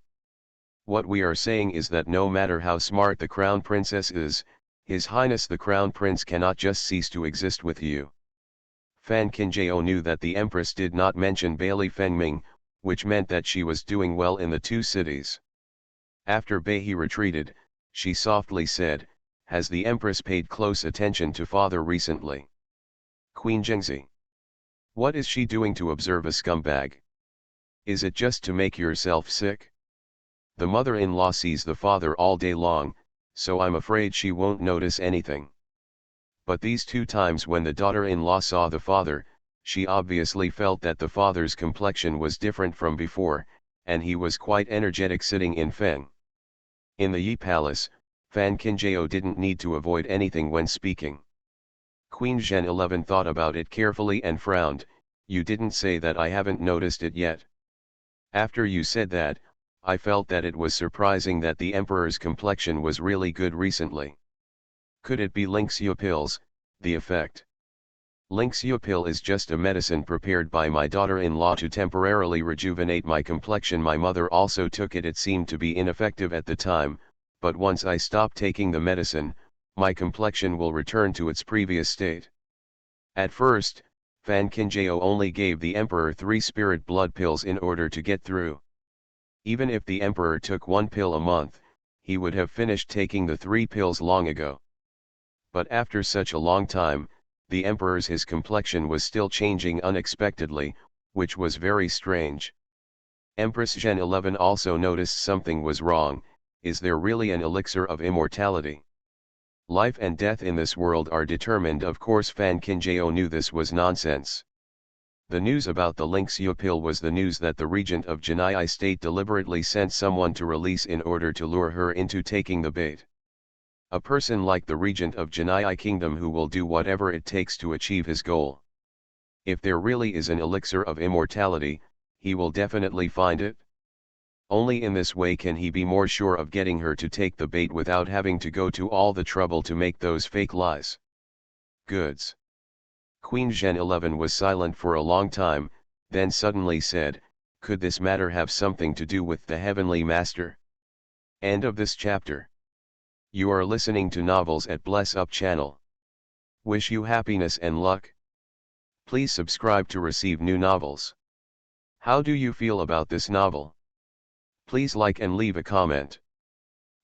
Speaker 1: What we are saying is that no matter how smart the crown princess is, His Highness the Crown Prince cannot just cease to exist with you." Fan Kinjao knew that the Empress did not mention Bailey Fengming, which meant that she was doing well in the two cities. After Beihe retreated, she softly said, "Has the Empress paid close attention to father recently?" "Queen Zhengzi. What is she doing to observe a scumbag? Is it just to make yourself sick? The mother-in-law sees the father all day long, so I'm afraid she won't notice anything. But these two times when the daughter-in-law saw the father, she obviously felt that the father's complexion was different from before, and he was quite energetic sitting in Feng. In the Yi Palace, Fan Kinjao didn't need to avoid anything when speaking. Queen Zhen 11 thought about it carefully and frowned. "You didn't say that. I haven't noticed it yet. After you said that, I felt that it was surprising that the emperor's complexion was really good recently. Could it be Linxia pills, the effect? Linxia pill is just a medicine prepared by my daughter-in-law to temporarily rejuvenate my complexion. My mother also took it. It seemed to be ineffective at the time, but once I stop taking the medicine, my complexion will return to its previous state." At first, Fan Kinjao only gave the emperor 3 spirit blood pills in order to get through. Even if the emperor took 1 pill a month, he would have finished taking the 3 pills long ago. But after such a long time, the emperor's his complexion was still changing unexpectedly, which was very strange. Empress Zhen 11 also noticed something was wrong. Is there really an elixir of immortality? Life and death in this world are determined. Of course Fan Kinjao knew this was nonsense. The news about the Linxia pill was the news that the regent of Janai state deliberately sent someone to release in order to lure her into taking the bait. A person like the regent of Janai kingdom who will do whatever it takes to achieve his goal. If there really is an elixir of immortality, he will definitely find it. Only in this way can he be more sure of getting her to take the bait without having to go to all the trouble to make those fake lies. Goods. Queen Zhen 11 was silent for a long time, then suddenly said, "Could this matter have something to do with the Heavenly Master?" End of this chapter. You are listening to Novels at Bless Up channel. Wish you happiness and luck. Please subscribe to receive new novels. How do you feel about this novel? Please like and leave a comment.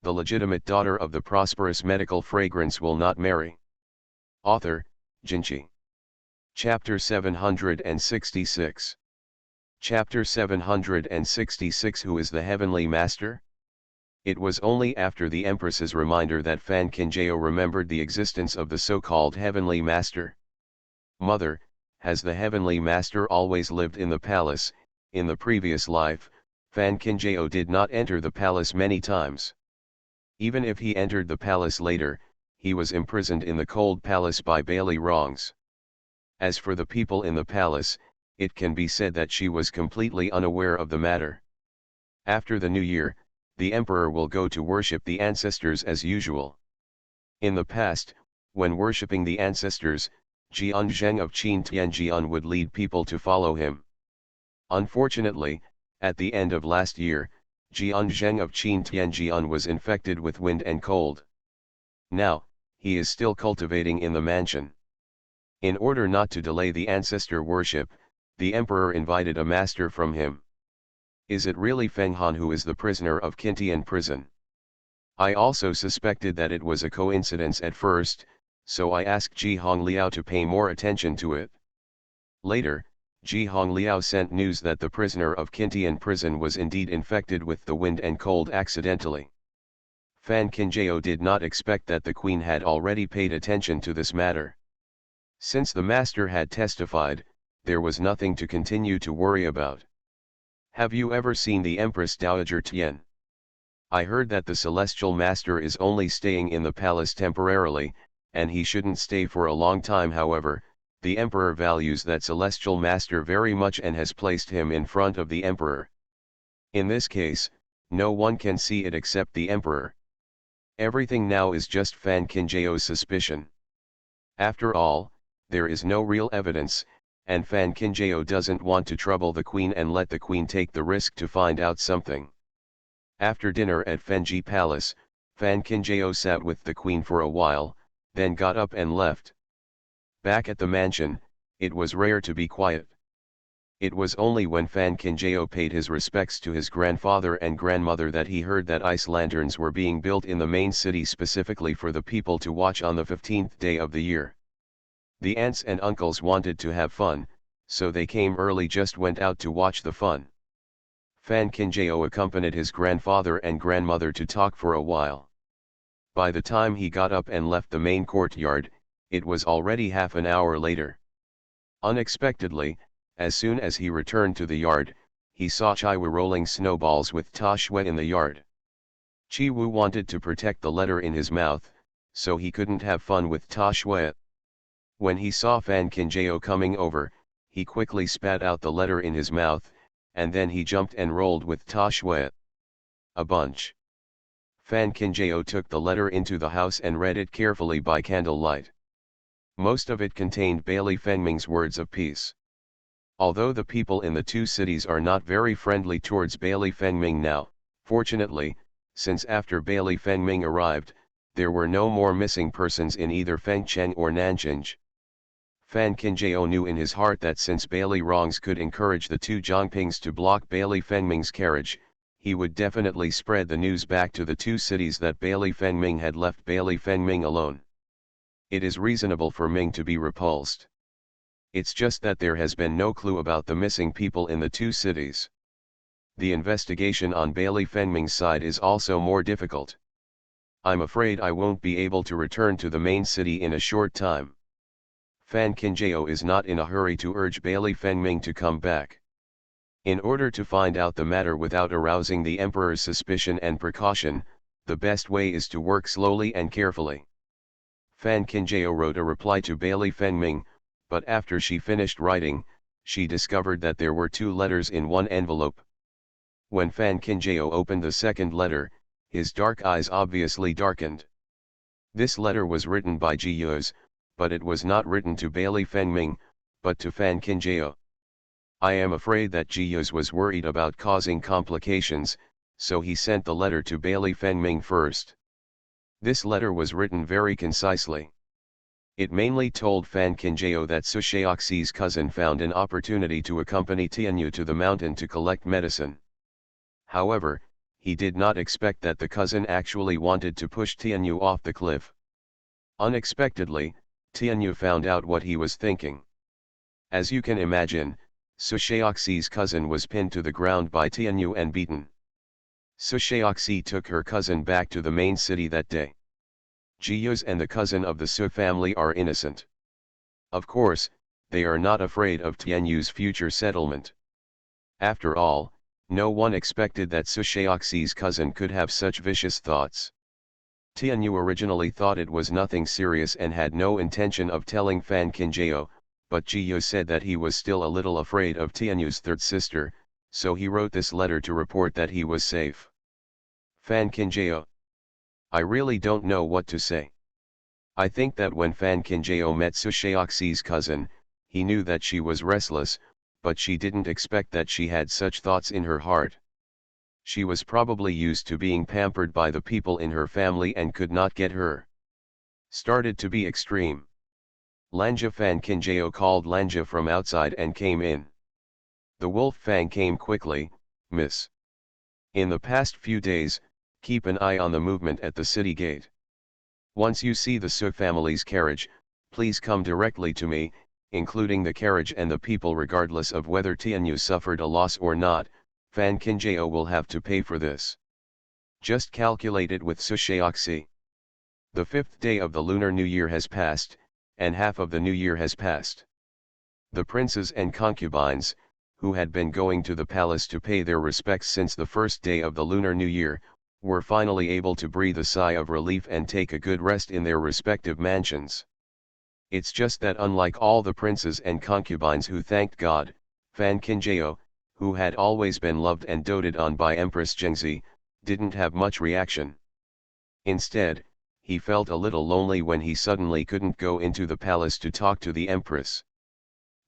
Speaker 1: The legitimate daughter of the prosperous medical fragrance will not marry. Author, Jinchi. Chapter 766. Chapter 766. Who is the Heavenly Master? It was only after the Empress's reminder that Fan Kinjao remembered the existence of the so-called Heavenly Master. Mother, has the Heavenly Master always lived in the palace? In the previous life, Fan Kinjao did not enter the palace many times. Even if he entered the palace later, he was imprisoned in the cold palace by Bailey wrongs. As for the people in the palace, it can be said that she was completely unaware of the matter. After the new year, the emperor will go to worship the ancestors as usual. In the past, when worshipping the ancestors, Jian Zheng of Qin Tianjian would lead people to follow him. Unfortunately, at the end of last year, Jian Zheng of Qin Tianjian was infected with wind and cold. Now, he is still cultivating in the mansion. In order not to delay the ancestor worship, the emperor invited a master from him. Is it really Feng Han who is the prisoner of Qintian prison? I also suspected that it was a coincidence at first, so I asked Ji Hongliao to pay more attention to it. Later, Ji Hongliao sent news that the prisoner of Qintian prison was indeed infected with the wind and cold accidentally. Fan Kinjao did not expect that the queen had already paid attention to this matter. Since the master had testified, there was nothing to continue to worry about. Have you ever seen the Empress Dowager Tian? I heard that the celestial master is only staying in the palace temporarily, and he shouldn't stay for a long time. However, the emperor values that celestial master very much and has placed him in front of the emperor. In this case, no one can see it except the emperor. Everything now is just Fan Kinjao's suspicion. After all, there is no real evidence, and Fan Kinjao doesn't want to trouble the queen and let the queen take the risk to find out something. After dinner at Fenji Palace, Fan Kinjao sat with the queen for a while, then got up and left. Back at the mansion, it was rare to be quiet. It was only when Fan Kinjao paid his respects to his grandfather and grandmother that he heard that ice lanterns were being built in the main city specifically for the people to watch on the 15th day of the year. The aunts and uncles wanted to have fun, so they came early, just went out to watch the fun. Fan Kinjao accompanied his grandfather and grandmother to talk for a while. By the time he got up and left the main courtyard, it was already half an hour later. Unexpectedly, as soon as he returned to the yard, he saw Chiwu rolling snowballs with Ta Shui in the yard. Chiwu wanted to protect the letter in his mouth, so he couldn't have fun with Ta Shui. When he saw Fan Kinjao coming over, he quickly spat out the letter in his mouth, and then he jumped and rolled with Ta Shui. A bunch. Fan Kinjao took the letter into the house and read it carefully by candlelight. Most of it contained Bailey Fengming's words of peace. Although the people in the two cities are not very friendly towards Bailey Fengming now, fortunately, since after Bailey Fengming arrived, there were no more missing persons in either Fengcheng or Nanjing. Fan Kinjao knew in his heart that since Bailey wrongs could encourage the two Zhongpings to block Bailey Fengming's carriage, he would definitely spread the news back to the two cities that Bailey Fengming had left Bailey Fengming alone. It is reasonable for Ming to be repulsed. It's just that there has been no clue about the missing people in the two cities. The investigation on Bailey Fengming's side is also more difficult. I'm afraid I won't be able to return to the main city in a short time. Fan Kinjao is not in a hurry to urge Bailey Fengming to come back. In order to find out the matter without arousing the emperor's suspicion and precaution, the best way is to work slowly and carefully. Fan Kinjao wrote a reply to Bailey Fengming, but after she finished writing, she discovered that there were two letters in one envelope. When Fan Kinjao opened the second letter, his dark eyes obviously darkened. This letter was written by Ji Yuz, but it was not written to Bailey Fengming, but to Fan Kinjao. I am afraid that Jiyo's was worried about causing complications, so he sent the letter to Bailey Fengming first. This letter was written very concisely. It mainly told Fan Kinjao that Su Shaoxi's cousin found an opportunity to accompany Tianyu to the mountain to collect medicine. However, he did not expect that the cousin actually wanted to push Tianyu off the cliff. Unexpectedly, Tianyu found out what he was thinking. As you can imagine, Su Shaoxi's cousin was pinned to the ground by Tianyu and beaten. Su Shaoxi took her cousin back to the main city that day. Jiyos and the cousin of the Su family are innocent. Of course, they are not afraid of Tianyu's future settlement. After all, no one expected that Su Shaoxi's cousin could have such vicious thoughts. Tianyu originally thought it was nothing serious and had no intention of telling Fan Kinjao, but Jiyo said that he was still a little afraid of Tianyu's third sister, so he wrote this letter to report that he was safe. Fan Kinjao. I really don't know what to say. I think that when Fan Kinjao met Su Shaoxi's cousin, he knew that she was restless, but she didn't expect that she had such thoughts in her heart. She was probably used to being pampered by the people in her family and could not get her. Started to be extreme. Lanja Fan Kinjao called Lanja from outside and came in. The wolf Fang came quickly, miss. In the past few days, keep an eye on the movement at the city gate. Once you see the Su family's carriage, please come directly to me, including the carriage and the people regardless of whether Tianyu suffered a loss or not. Fan Kinjao will have to pay for this. Just calculate it with Su Shaoxi. The 5th day of the Lunar New Year has passed, and half of the New Year has passed. The princes and concubines, who had been going to the palace to pay their respects since the first day of the Lunar New Year, were finally able to breathe a sigh of relief and take a good rest in their respective mansions. It's just that unlike all the princes and concubines who thanked God, Fan Kinjao, who had always been loved and doted on by Empress Jingzi, didn't have much reaction. Instead, he felt a little lonely when he suddenly couldn't go into the palace to talk to the Empress.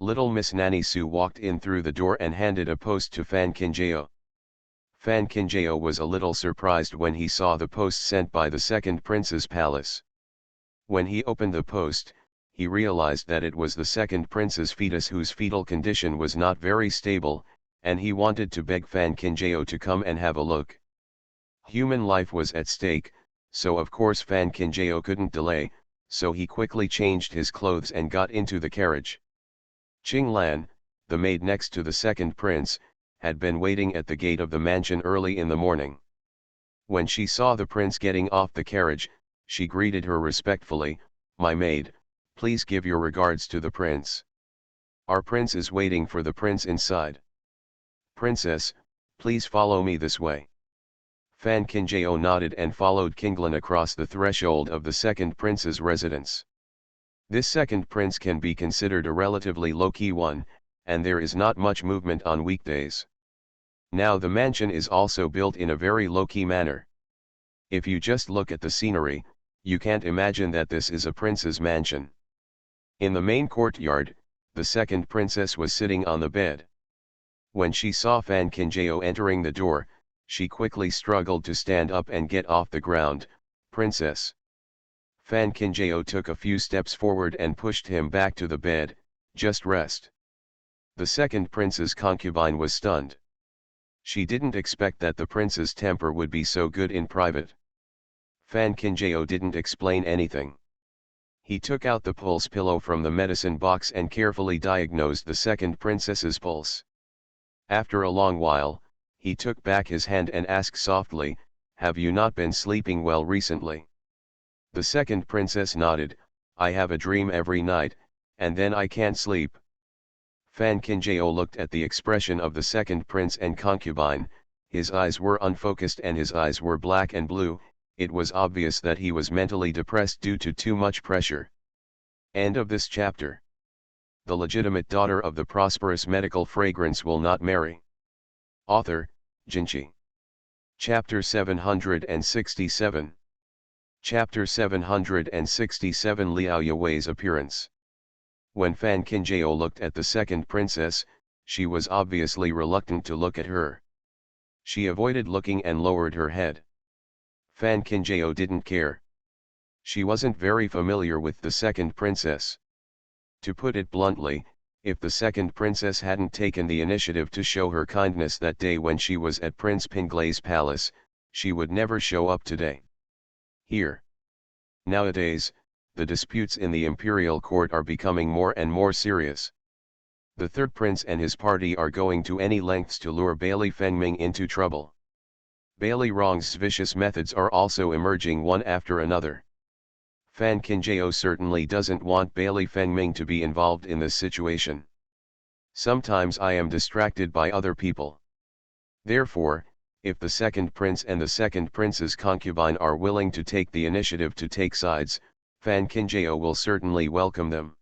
Speaker 1: Little Miss Nanny Su walked in through the door and handed a post to Fan Kinjao. Fan Kinjao was a little surprised when he saw the post sent by the second prince's palace. When he opened the post, he realized that it was the second prince's fetus whose fetal condition was not very stable, and he wanted to beg Fan Kinjao to come and have a look. Human life was at stake, so of course Fan Kinjao couldn't delay, so he quickly changed his clothes and got into the carriage. Qing Lan, the maid next to the second prince, had been waiting at the gate of the mansion early in the morning. When she saw the prince getting off the carriage, she greeted her respectfully, "My maid, please give your regards to the prince. Our prince is waiting for the prince inside." "Princess, please follow me this way." Fan Kinjao nodded and followed Qinglan across the threshold of the second prince's residence. This second prince can be considered a relatively low-key one, and there is not much movement on weekdays. Now the mansion is also built in a very low-key manner. If you just look at the scenery, you can't imagine that this is a prince's mansion. In the main courtyard, the second princess was sitting on the bed. When she saw Fan Kinjao entering the door, she quickly struggled to stand up and get off the ground. "Princess." Fan Kinjao took a few steps forward and pushed him back to the bed. "Just rest." The second prince's concubine was stunned. She didn't expect that the prince's temper would be so good in private. Fan Kinjao didn't explain anything. He took out the pulse pillow from the medicine box and carefully diagnosed the second princess's pulse. After a long while, he took back his hand and asked softly, "Have you not been sleeping well recently?" The second princess nodded, "I have a dream every night, and then I can't sleep." Fan Kinjao looked at the expression of the second prince and concubine. His eyes were unfocused and his eyes were black and blue. It was obvious that he was mentally depressed due to too much pressure. End of this chapter. The legitimate daughter of the prosperous medical fragrance will not marry. Author, Jinchi. Chapter 767. Chapter 767 Liao Yuwei's appearance. When Fan Kinjao looked at the second princess, She was obviously reluctant to look at her. She avoided looking and lowered her head. Fan Kinjao didn't care. She wasn't very familiar with the second princess. To put it bluntly, if the second princess hadn't taken the initiative to show her kindness that day when she was at Prince Pinglei's palace, she would never show up today. Here. Nowadays, the disputes in the imperial court are becoming more and more serious. The third prince and his party are going to any lengths to lure Bailey Fengming into trouble. Bailey Rong's vicious methods are also emerging one after another. Fan Kinjao certainly doesn't want Bailey Fengming to be involved in this situation. Sometimes I am distracted by other people. Therefore, if the second prince and the second prince's concubine are willing to take the initiative to take sides, Fan Kinjao will certainly welcome them.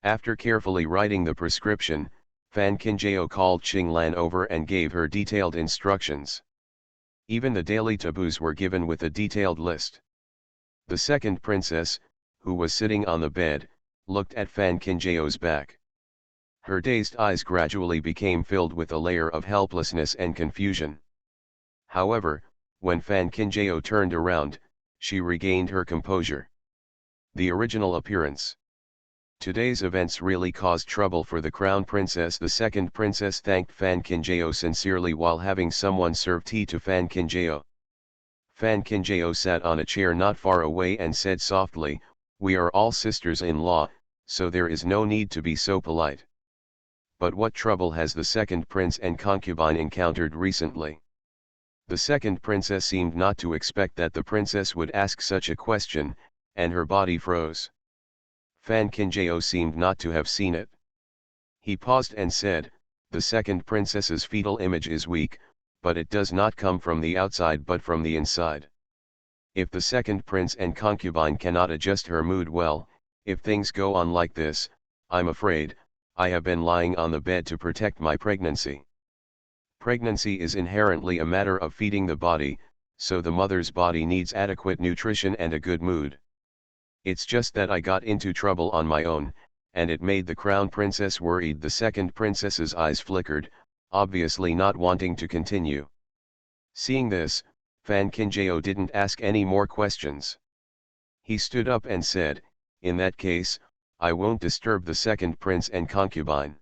Speaker 1: After carefully writing the prescription, Fan Kinjao called Qing Lan over and gave her detailed instructions. Even the daily taboos were given with a detailed list. The second princess, who was sitting on the bed, looked at Fan Kinjao's back. Her dazed eyes gradually became filled with a layer of helplessness and confusion. However, when Fan Kinjao turned around, she regained her composure. The original appearance. Today's events really caused trouble for the crown princess. The second princess thanked Fan Kinjao sincerely while having someone serve tea to Fan Kinjao. Fan Kinjao sat on a chair not far away and said softly, "We are all sisters-in-law, so there is no need to be so polite." But what trouble has the second prince and concubine encountered recently? The second princess seemed not to expect that the princess would ask such a question, and her body froze. Fan Kinjao seemed not to have seen it. He paused and said, "The second princess's fetal image is weak, but it does not come from the outside but from the inside. If the second prince and concubine cannot adjust her mood well, if things go on like this, I'm afraid, I have been lying on the bed to protect my pregnancy." Pregnancy is inherently a matter of feeding the body, so the mother's body needs adequate nutrition and a good mood. It's just that I got into trouble on my own, and it made the crown princess worried. The second princess's eyes flickered, obviously not wanting to continue. Seeing this, Fan Kinjao didn't ask any more questions. He stood up and said, "In that case, I won't disturb the second prince and concubine.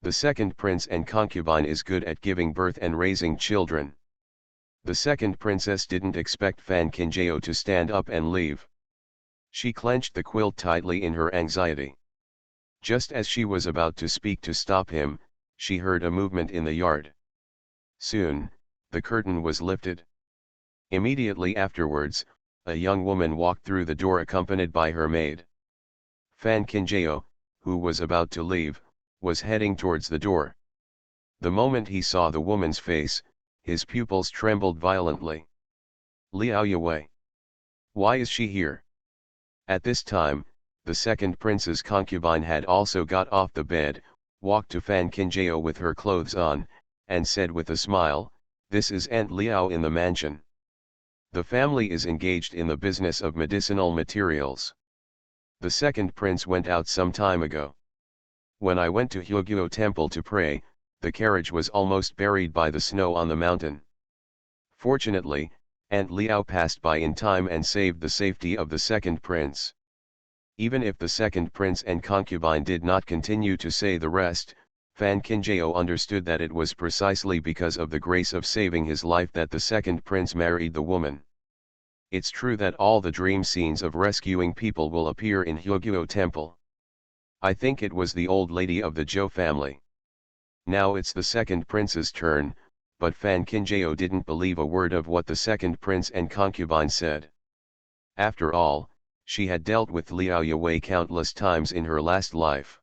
Speaker 1: The second prince and concubine is good at giving birth and raising children." The second princess didn't expect Fan Kinjao to stand up and leave. She clenched the quilt tightly in her anxiety. Just as she was about to speak to stop him, she heard a movement in the yard. Soon, the curtain was lifted. Immediately afterwards, a young woman walked through the door accompanied by her maid. Fan Kinjao, who was about to leave, was heading towards the door. The moment he saw the woman's face, his pupils trembled violently. "Liao Yue. Why is she here?" At this time, the second prince's concubine had also got off the bed, walked to Fan Kinjao with her clothes on, and said with a smile, "This is Aunt Liao in the mansion. The family is engaged in the business of medicinal materials. The second prince went out some time ago. When I went to Hyoguo Temple to pray, the carriage was almost buried by the snow on the mountain. Fortunately, Aunt Liao passed by in time and saved the safety of the second prince." Even if the second prince and concubine did not continue to say the rest, Fan Kinjao understood that it was precisely because of the grace of saving his life that the second prince married the woman. It's true that all the dream scenes of rescuing people will appear in Hyoguo Temple. I think it was the old lady of the Zhou family. Now it's the second prince's turn, but Fan Kinjao didn't believe a word of what the second prince and concubine said. After all, she had dealt with Liao Yue countless times in her last life.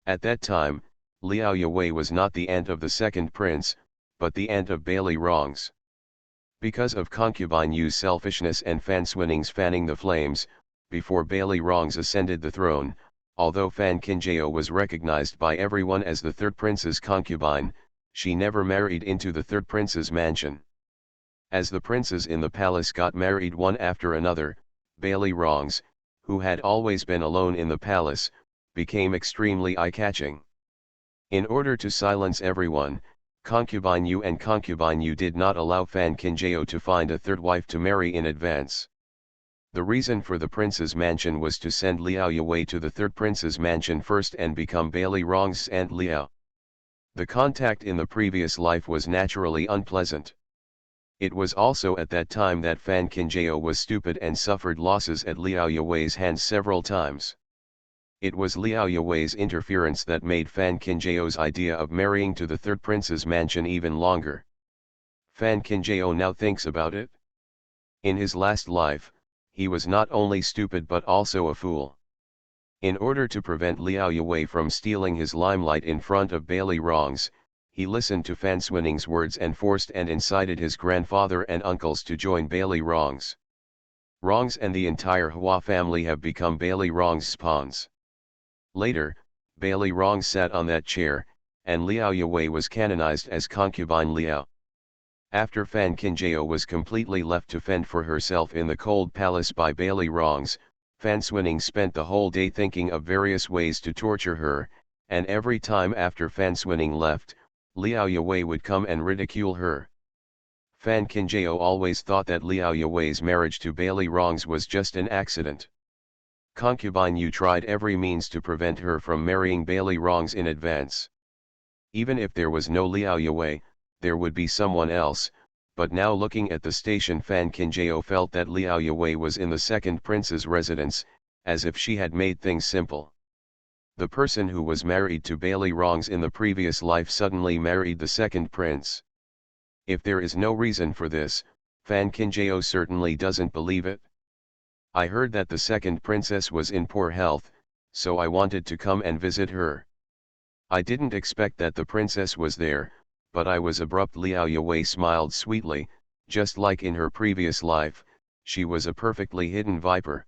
Speaker 1: At that time, Liao Yue was not the aunt of the second prince, but the aunt of Bailey Rongs. Because of concubine Yu's selfishness and Fan Swinning's fanning the flames, before Bailey Rongs ascended the throne, although Fan Kinjao was recognized by everyone as the third prince's concubine, she never married into the third prince's mansion. As the princes in the palace got married one after another, Bailey Rongs, who had always been alone in the palace, became extremely eye-catching. In order to silence everyone, concubine Yu and concubine Yu did not allow Fan Kinjao to find a third wife to marry in advance. The reason for the prince's mansion was to send Liao Yue to the third prince's mansion first and become Bailey Rong's Aunt Liao. The contact in the previous life was naturally unpleasant. It was also at that time that Fan Kinjao was stupid and suffered losses at Liao Yue's hands several times. It was Liao Yue's interference that made Fan Kinjao's idea of marrying to the third prince's mansion even longer. Fan Kinjao now thinks about it. In his last life, he was not only stupid but also a fool. In order to prevent Liao Yue from stealing his limelight in front of Bailey Rong's, he listened to Fan Swinning's words and forced and incited his grandfather and uncles to join Bailey Rong's. Rong's and the entire Hua family have become Bailey Rong's pawns. Later, Bailey Rong sat on that chair, and Liao Yue was canonized as concubine Liao. After Fan Kinjao was completely left to fend for herself in the cold palace by Bailey Rong's, Fan Swinning spent the whole day thinking of various ways to torture her, and every time after Fan Swinning left, Liao Yue would come and ridicule her. Fan Kinjao always thought that Liao Yue's marriage to Bailey Rong's was just an accident. Concubine Yu tried every means to prevent her from marrying Bailey Rong's in advance. Even if there was no Liao Yue, there would be someone else, but now looking at the station, Fan Kinjao felt that Liao Yue was in the second prince's residence, as if she had made things simple. The person who was married to Bailey Rong's in the previous life suddenly married the second prince. If there is no reason for this, Fan Kinjao certainly doesn't believe it. I heard that the second princess was in poor health, so I wanted to come and visit her. I didn't expect that the princess was there, but I was abrupt. Liao Yue smiled sweetly, just like in her previous life, she was a perfectly hidden viper.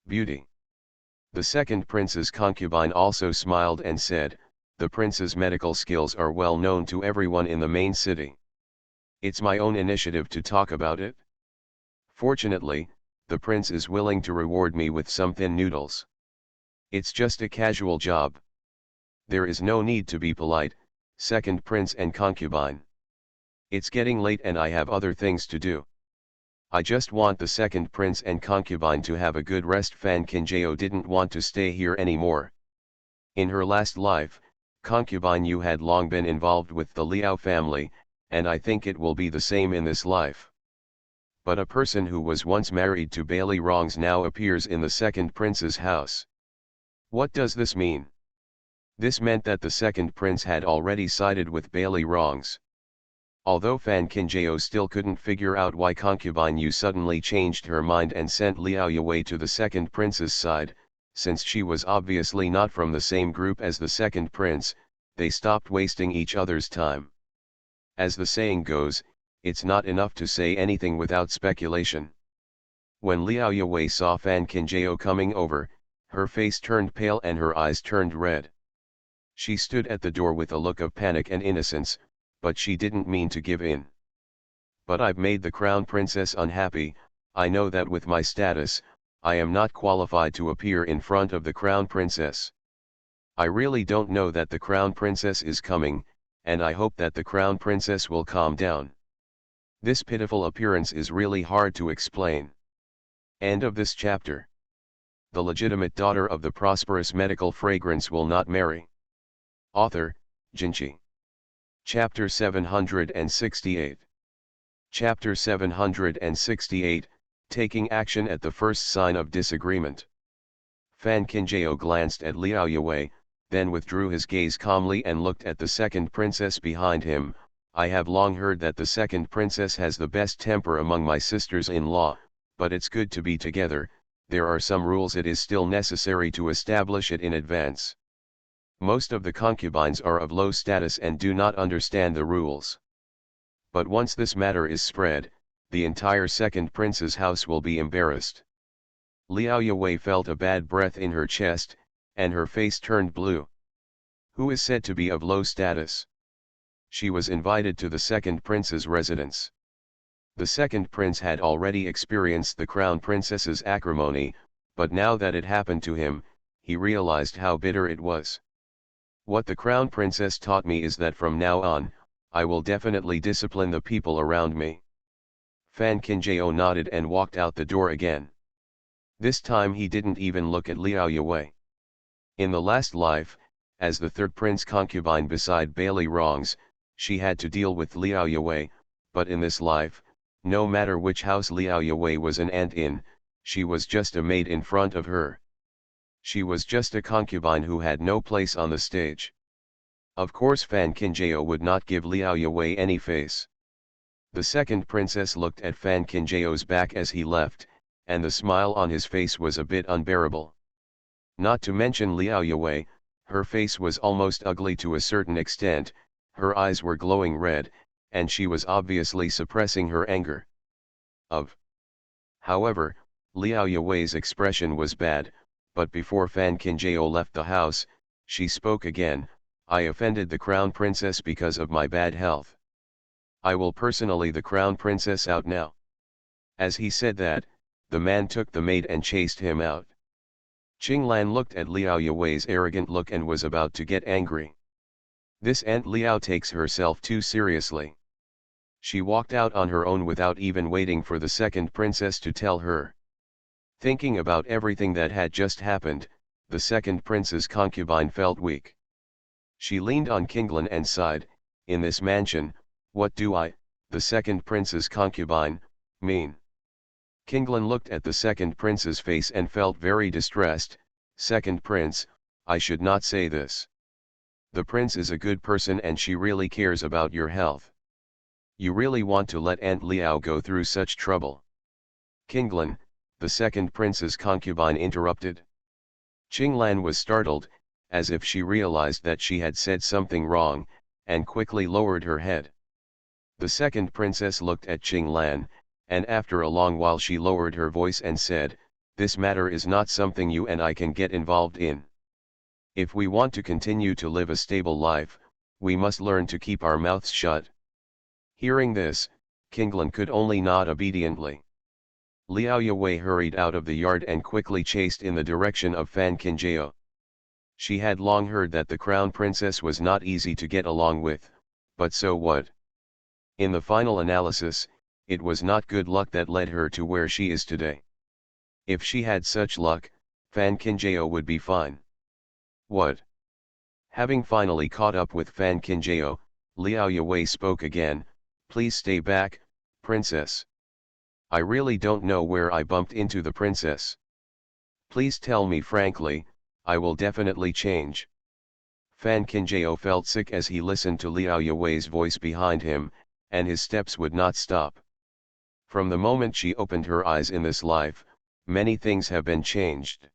Speaker 1: Beauty. The second prince's concubine also smiled and said, "The prince's medical skills are well known to everyone in the main city. It's my own initiative to talk about it. Fortunately, the prince is willing to reward me with some thin noodles. It's just a casual job. There is no need to be polite, second prince and concubine. It's getting late and I have other things to do. I just want the second prince and concubine to have a good rest." Fan Kinjao didn't want to stay here anymore. In her last life, concubine Yu had long been involved with the Liao family, and I think it will be the same in this life. But a person who was once married to Bailey Rong's now appears in the second prince's house. What does this mean? This meant that the second prince had already sided with Bailey Rong's. Although Fan Kinjao still couldn't figure out why concubine Yu suddenly changed her mind and sent Liao Yue to the second prince's side, since she was obviously not from the same group as the second prince, they stopped wasting each other's time. As the saying goes, it's not enough to say anything without speculation. When Liao Yue saw Fan Kinjao coming over, her face turned pale and her eyes turned red. She stood at the door with a look of panic and innocence, but she didn't mean to give in. "But I've made the crown princess unhappy. I know that with my status, I am not qualified to appear in front of the crown princess. I really don't know that the crown princess is coming, and I hope that the crown princess will calm down. This pitiful appearance is really hard to explain." End of this chapter. The legitimate daughter of the prosperous medical fragrance will not marry. Author, Jinchi. Chapter 768. Chapter 768, Taking Action at the First Sign of Disagreement. Fan Kinjao glanced at Liao Yue, then withdrew his gaze calmly and looked at the second princess behind him. "I have long heard that the second princess has the best temper among my sisters-in-law, but it's good to be together. There are some rules it is still necessary to establish it in advance. Most of the concubines are of low status and do not understand the rules. But once this matter is spread, the entire second prince's house will be embarrassed." Liao Yue felt a bad breath in her chest, and her face turned blue. Who is said to be of low status? She was invited to the second prince's residence. The second prince had already experienced the crown princess's acrimony, but now that it happened to him, he realized how bitter it was. What the crown princess taught me is that from now on, I will definitely discipline the people around me. Fan Qingjie nodded and walked out the door again. This time he didn't even look at Liao Yue. In the last life, as the third prince concubine beside Bailey Rongs, she had to deal with Liao Yue, but in this life, no matter which house Liao Yue was an aunt in, she was just a maid in front of her. She was just a concubine who had no place on the stage. Of course Fan Qingjie would not give Liao Yue any face. The second princess looked at Fan Qingjie's back as he left, and the smile on his face was a bit unbearable. Not to mention Liao Yue, her face was almost ugly to a certain extent, her eyes were glowing red, and she was obviously suppressing her anger. However, Liao Yue's expression was bad, but before Fan Qingjie left the house, she spoke again. I offended the crown princess because of my bad health. I will personally the crown princess out now. As he said that, the man took the maid and chased him out. Qinglan looked at Liao Yue's arrogant look and was about to get angry. This Aunt Liao takes herself too seriously. She walked out on her own without even waiting for the second princess to tell her. Thinking about everything that had just happened, the second prince's concubine felt weak. She leaned on Qinglan and sighed, in this mansion, what do I, the second prince's concubine, mean? Qinglan looked at the second prince's face and felt very distressed. Second prince, I should not say this. The prince is a good person and she really cares about your health. You really want to let Aunt Liao go through such trouble? Qinglan, the second prince's concubine interrupted. Qinglan was startled, as if she realized that she had said something wrong, and quickly lowered her head. The second princess looked at Qinglan, and after a long while she lowered her voice and said, this matter is not something you and I can get involved in. If we want to continue to live a stable life, we must learn to keep our mouths shut. Hearing this, Qinglan could only nod obediently. Liao Yue hurried out of the yard and quickly chased in the direction of Fan Qingjie. She had long heard that the crown princess was not easy to get along with, but so what? In the final analysis, it was not good luck that led her to where she is today. If she had such luck, Fan Qingjie would be fine. What? Having finally caught up with Fan Qingjie, Liao Yue spoke again, please stay back, princess. I really don't know where I bumped into the princess. Please tell me frankly, I will definitely change. Fan Qingjie felt sick as he listened to Liao Yue's voice behind him, and his steps would not stop. From the moment she opened her eyes in this life, many things have been changed.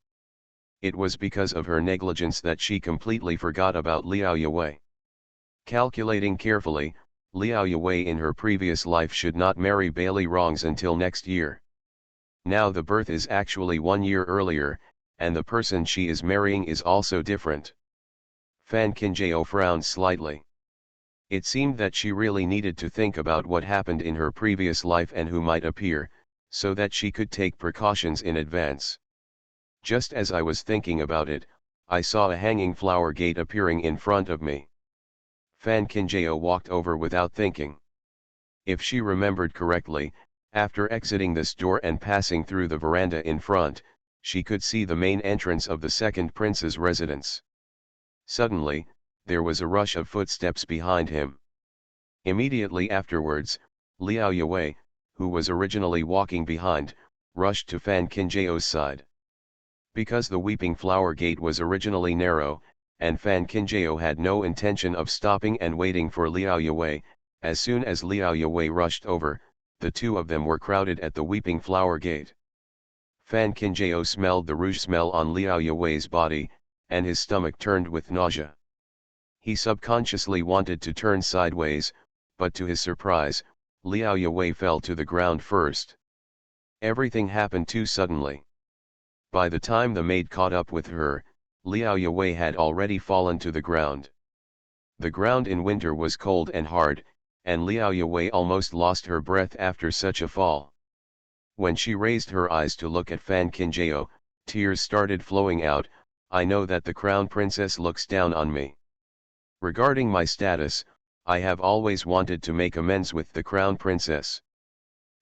Speaker 1: It was because of her negligence that she completely forgot about Liao Yue. Calculating carefully, Liao Yue in her previous life should not marry Bailey Rongs until next year. Now the birth is actually 1 year earlier, and the person she is marrying is also different. Fan Qingjie frowned slightly. It seemed that she really needed to think about what happened in her previous life and who might appear, so that she could take precautions in advance. Just as I was thinking about it, I saw a hanging flower gate appearing in front of me. Fan Qingjie walked over without thinking. If she remembered correctly, after exiting this door and passing through the veranda in front, she could see the main entrance of the second prince's residence. Suddenly, there was a rush of footsteps behind him. Immediately afterwards, Liao Yue, who was originally walking behind, rushed to Fan Qingjie's side. Because the Weeping Flower Gate was originally narrow, and Fan Qingjie had no intention of stopping and waiting for Liao Yue, as soon as Liao Yue rushed over, the two of them were crowded at the Weeping Flower Gate. Fan Qingjie smelled the rouge smell on Liao Yue's body, and his stomach turned with nausea. He subconsciously wanted to turn sideways, but to his surprise, Liao Yue fell to the ground first. Everything happened too suddenly. By the time the maid caught up with her, Liao Yue had already fallen to the ground. The ground in winter was cold and hard, and Liao Yue almost lost her breath after such a fall. When she raised her eyes to look at Fan Qingjie, tears started flowing out. I know that the crown princess looks down on me. Regarding my status, I have always wanted to make amends with the Crown Princess.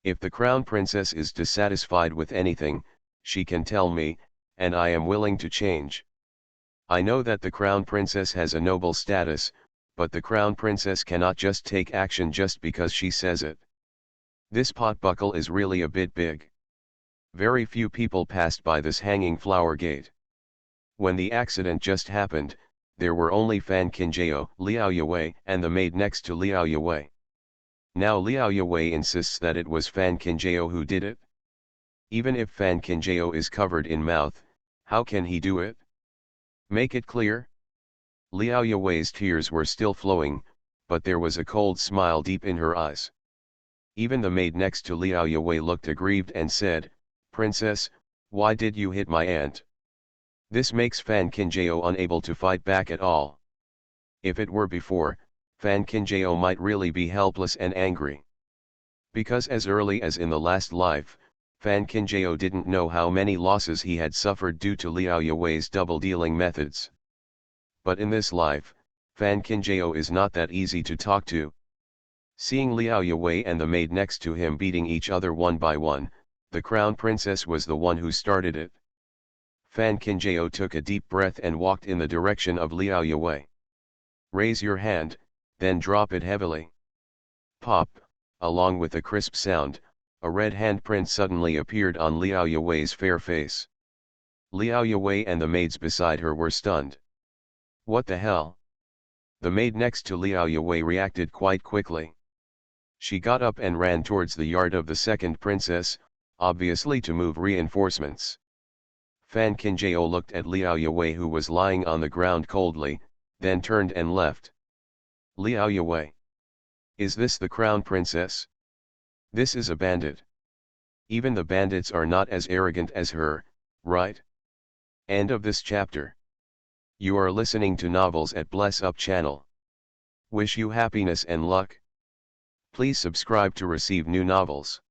Speaker 1: If the Crown Princess is dissatisfied with anything, she can tell me, and I am willing to change. I know that the Crown Princess has a noble status, but the Crown Princess cannot just take action just because she says it. This pot buckle is really a bit big. Very few people passed by this hanging flower gate. When the accident just happened, there were only Fan Qinjiao, Liao Yue, and the maid next to Liao Yue. Now Liao Yue insists that it was Fan Qinjiao who did it. Even if Fan Qinjiao is covered in mouth, how can he do it? Make it clear? Liao Yue's tears were still flowing, but there was a cold smile deep in her eyes. Even the maid next to Liao Yue looked aggrieved and said, "Princess, why did you hit my aunt?" This makes Fan Qinjiao unable to fight back at all. If it were before, Fan Qinjiao might really be helpless and angry. Because as early as in the last life, Fan Qinjiao didn't know how many losses he had suffered due to Liao Yue's double-dealing methods. But in this life, Fan Qinjiao is not that easy to talk to. Seeing Liao Yue and the maid next to him beating each other one by one, the Crown Princess was the one who started it. Fan Qinjiao took a deep breath and walked in the direction of Liao Yue. "Raise your hand, then drop it heavily." Pop, along with a crisp sound, a red handprint suddenly appeared on Liao Yue's fair face. Liao Yue and the maids beside her were stunned. What the hell? The maid next to Liao Yue reacted quite quickly. She got up and ran towards the yard of the second princess, obviously to move reinforcements. Fan Qinjiao looked at Liao Yue who was lying on the ground coldly, then turned and left. Liao Yue. Is this the Crown Princess? This is a bandit. Even the bandits are not as arrogant as her, right? End of this chapter. You are listening to Novels at Bless Up channel. Wish you happiness and luck. Please subscribe to receive new novels.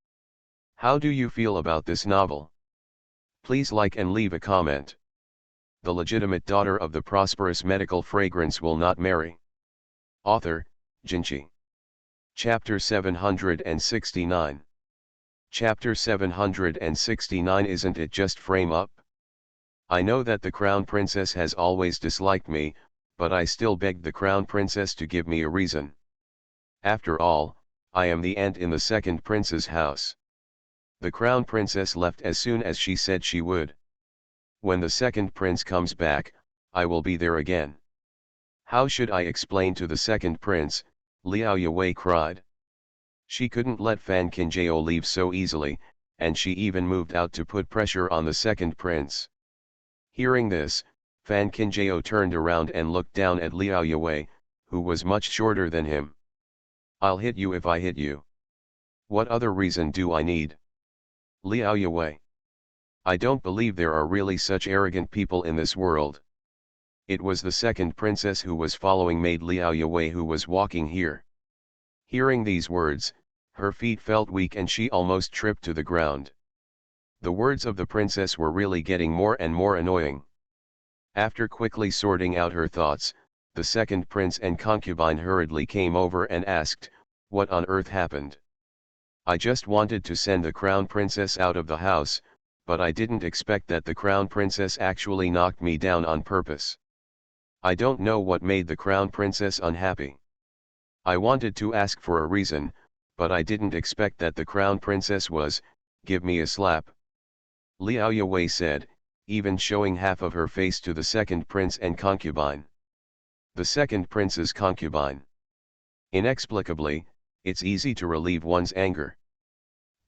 Speaker 1: How do you feel about this novel? Please like and leave a comment. The legitimate daughter of the prosperous medical fragrance will not marry. Author, Jinchi. Chapter 769. Chapter 769. Isn't it just frame up? I know that the Crown Princess has always disliked me, but I still begged the Crown Princess to give me a reason. After all, I am the aunt in the second prince's house. The Crown Princess left as soon as she said she would. When the second prince comes back, I will be there again. How should I explain to the second prince? Liao Yue cried. She couldn't let Fan Qinjiao leave so easily, and she even moved out to put pressure on the second prince. Hearing this, Fan Qinjiao turned around and looked down at Liao Yue, who was much shorter than him. I'll hit you if I hit you. What other reason do I need? Liao Yue. I don't believe there are really such arrogant people in this world. It was the second princess who was following maid Liao Yue who was walking here. Hearing these words, her feet felt weak and she almost tripped to the ground. The words of the princess were really getting more and more annoying. After quickly sorting out her thoughts, the second prince and concubine hurriedly came over and asked, "What on earth happened?" "I just wanted to send the Crown Princess out of the house, but I didn't expect that the Crown Princess actually knocked me down on purpose. I don't know what made the Crown Princess unhappy. I wanted to ask for a reason, but I didn't expect that the Crown Princess was, give me a slap." Liao Yue said, even showing half of her face to the second prince and concubine. The second prince's concubine. Inexplicably, it's easy to relieve one's anger.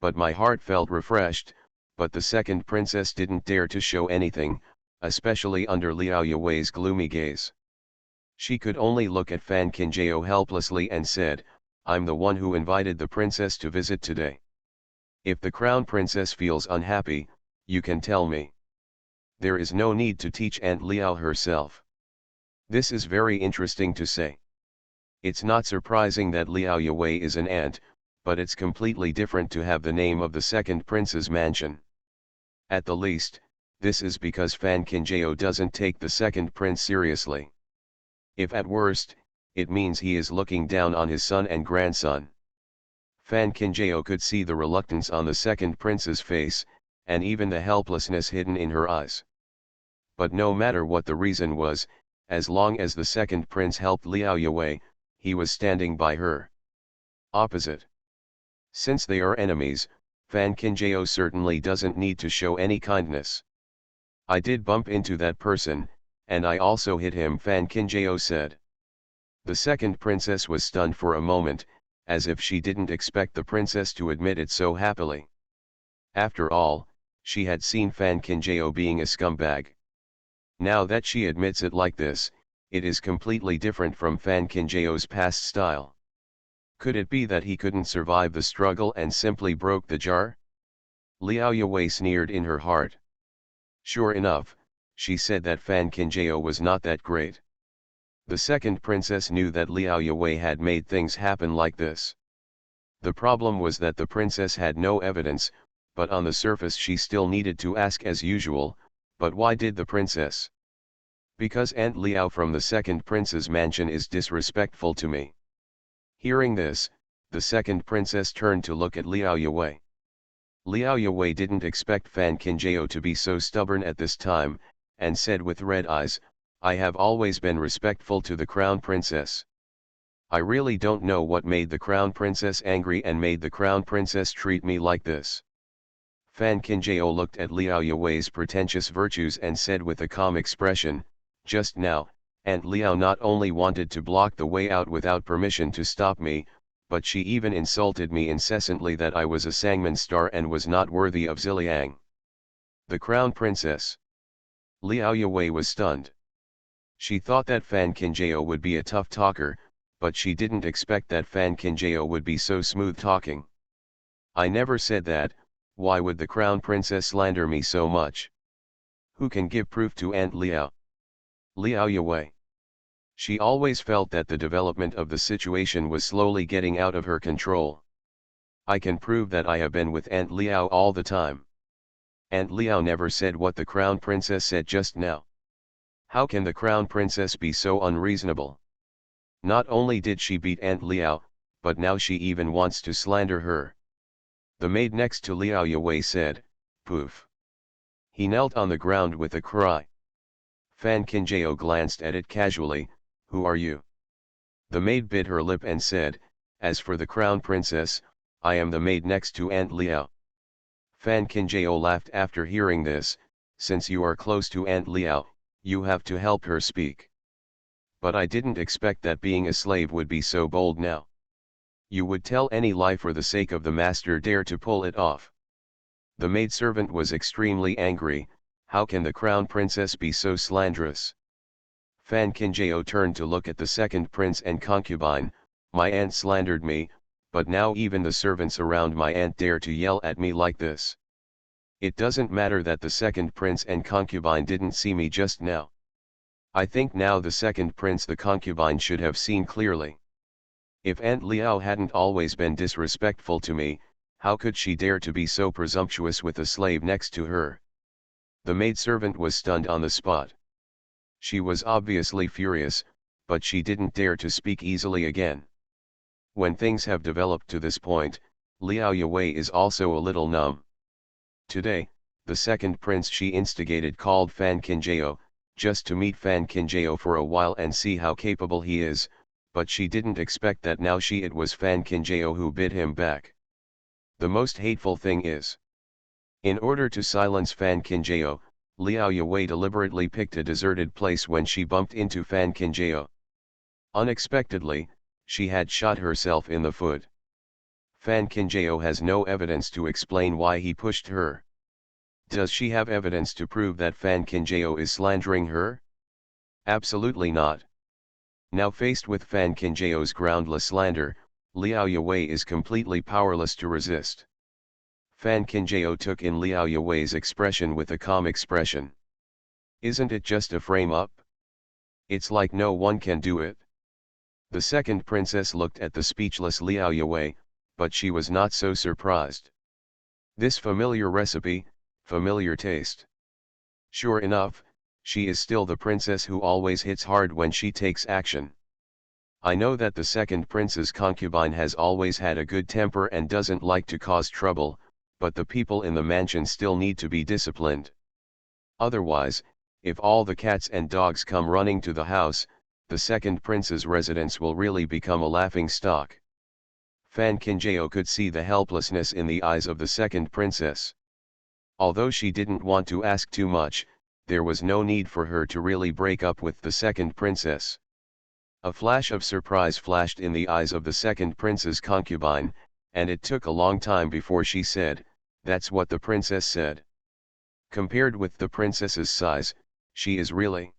Speaker 1: But my heart felt refreshed, but the second princess didn't dare to show anything, especially under Liao Yue's gloomy gaze. She could only look at Fan Qinjiao helplessly and said, "I'm the one who invited the princess to visit today. If the Crown Princess feels unhappy, you can tell me. There is no need to teach Aunt Liao herself." This is very interesting to say. It's not surprising that Liao Yue is an aunt, but it's completely different to have the name of the second prince's mansion. At the least, this is because Fan Qinjiao doesn't take the second prince seriously. If at worst, it means he is looking down on his son and grandson. Fan Kinjao could see the reluctance on the second prince's face, and even the helplessness hidden in her eyes. But no matter what the reason was, as long as the second prince helped Liao Yue, he was standing by her. Opposite. Since they are enemies, Fan Kinjao certainly doesn't need to show any kindness. I did bump into that person, and I also hit him, Fan Kinjao said. The second princess was stunned for a moment, as if she didn't expect the princess to admit it so happily. After all, she had seen Fan Kinjao being a scumbag. Now that she admits it like this, it is completely different from Fan Kinjao's past style. Could it be that he couldn't survive the struggle and simply broke the jar? Liao Yue sneered in her heart. Sure enough, she said that Fan Kinjao was not that great. The second princess knew that Liao Yue had made things happen like this. The problem was that the princess had no evidence, but on the surface she still needed to ask as usual, but why did the princess? Because Aunt Liao from the second prince's mansion is disrespectful to me. Hearing this, the second princess turned to look at Liao Yue. Liao Yue didn't expect Fan Kinjao to be so stubborn at this time, and said with red eyes, I have always been respectful to the crown princess. I really don't know what made the crown princess angry and made the crown princess treat me like this. Fan Kinjao looked at Liao Yue's pretentious virtues and said with a calm expression, just now, Aunt Liao not only wanted to block the way out without permission to stop me, but she even insulted me incessantly that I was a Sangman star and was not worthy of Ziliang. The crown princess. Liao Yue was stunned. She thought that Fan Kinjao would be a tough talker, but she didn't expect that Fan Kinjao would be so smooth talking. I never said that. Why would the crown princess slander me so much? Who can give proof to Aunt Liao? Liao Yue. She always felt that the development of the situation was slowly getting out of her control. I can prove that I have been with Aunt Liao all the time. Aunt Liao never said what the crown princess said just now. How can the crown princess be so unreasonable? Not only did she beat Aunt Liao, but now she even wants to slander her. The maid next to Liao Yue said, poof. He knelt on the ground with a cry. Fan Kinjao glanced at it casually, who are you? The maid bit her lip and said, as for the crown princess, I am the maid next to Aunt Liao. Fan Kinjao laughed after hearing this, since you are close to Aunt Liao, you have to help her speak. But I didn't expect that being a slave would be so bold now. You would tell any lie for the sake of the master, dare to pull it off. The maidservant was extremely angry. How can the crown princess be so slanderous? Fan Kinjao turned to look at the second prince and concubine. My aunt slandered me, but now even the servants around my aunt dare to yell at me like this. It doesn't matter that the second prince and concubine didn't see me just now. I think now the second prince the concubine should have seen clearly. If Aunt Liao hadn't always been disrespectful to me, how could she dare to be so presumptuous with a slave next to her? The maidservant was stunned on the spot. She was obviously furious, but she didn't dare to speak easily again. When things have developed to this point, Liao Yue is also a little numb. Today, the second prince she instigated called Fan Kinjao, just to meet Fan Kinjao for a while and see how capable he is, but she didn't expect that now it was Fan Kinjao who bid him back. The most hateful thing is, in order to silence Fan Kinjao, Liao Yue deliberately picked a deserted place when she bumped into Fan Kinjao. Unexpectedly, she had shot herself in the foot. Fan Kinjao has no evidence to explain why he pushed her. Does she have evidence to prove that Fan Kinjao is slandering her? Absolutely not. Now faced with Fan Kinjao's groundless slander, Liao Yue is completely powerless to resist. Fan Kinjao took in Liao Yue's expression with a calm expression. Isn't it just a frame-up? It's like no one can do it. The second princess looked at the speechless Liao Yue, but she was not so surprised. This familiar recipe, familiar taste. Sure enough, she is still the princess who always hits hard when she takes action. I know that the second prince's concubine has always had a good temper and doesn't like to cause trouble, but the people in the mansion still need to be disciplined. Otherwise, if all the cats and dogs come running to the house, the second prince's residence will really become a laughing stock. Fan Kinjao could see the helplessness in the eyes of the second princess. Although she didn't want to ask too much, there was no need for her to really break up with the second princess. A flash of surprise flashed in the eyes of the second prince's concubine, and it took a long time before she said, "That's what the princess said." Compared with the princess's size, she is really.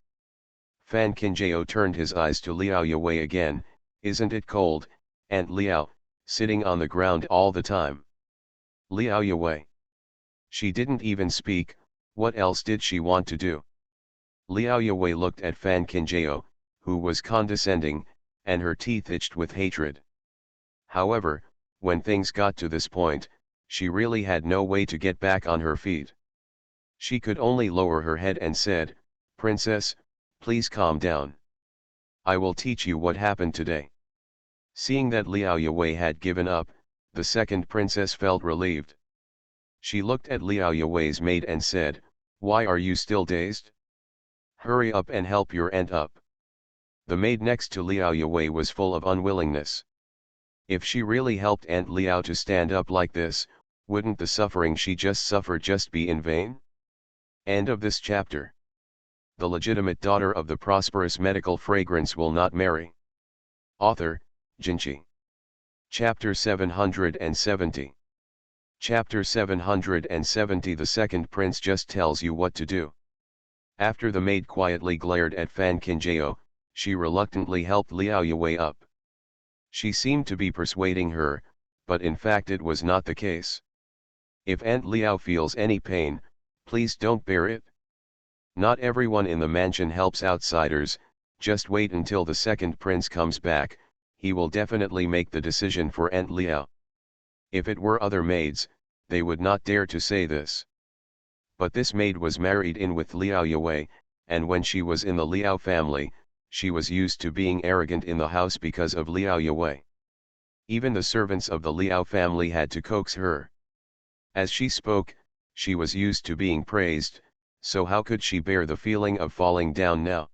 Speaker 1: Fan Kinjao turned his eyes to Liao Yue again. "Isn't it cold, Aunt Liao, sitting on the ground all the time?" Liao Yue. She didn't even speak. What else did she want to do? Liao Yue looked at Fan Kinjao, who was condescending, and her teeth itched with hatred. However, when things got to this point, she really had no way to get back on her feet. She could only lower her head and said, "Princess, please calm down. I will teach you what happened today." Seeing that Liao Yue had given up, the second princess felt relieved. She looked at Liao Yue's maid and said, "Why are you still dazed? Hurry up and help your aunt up." The maid next to Liao Yue was full of unwillingness. If she really helped Aunt Liao to stand up like this, wouldn't the suffering she just suffered just be in vain? End of this chapter. The legitimate daughter of the prosperous medical fragrance will not marry. Author, Jinchi. Chapter 770. Chapter 770. The second prince just tells you what to do. After the maid quietly glared at Fan Kinjao, she reluctantly helped Liao Yue up. She seemed to be persuading her, but in fact it was not the case. If Aunt Liao feels any pain, please don't bear it. Not everyone in the mansion helps outsiders. Just wait until the second prince comes back, he will definitely make the decision for Aunt Liao. If it were other maids, they would not dare to say this. But this maid was married in with Liao Yue, and when she was in the Liao family, she was used to being arrogant in the house because of Liao Yue. Even the servants of the Liao family had to coax her. As she spoke, she was used to being praised, so how could she bear the feeling of falling down now?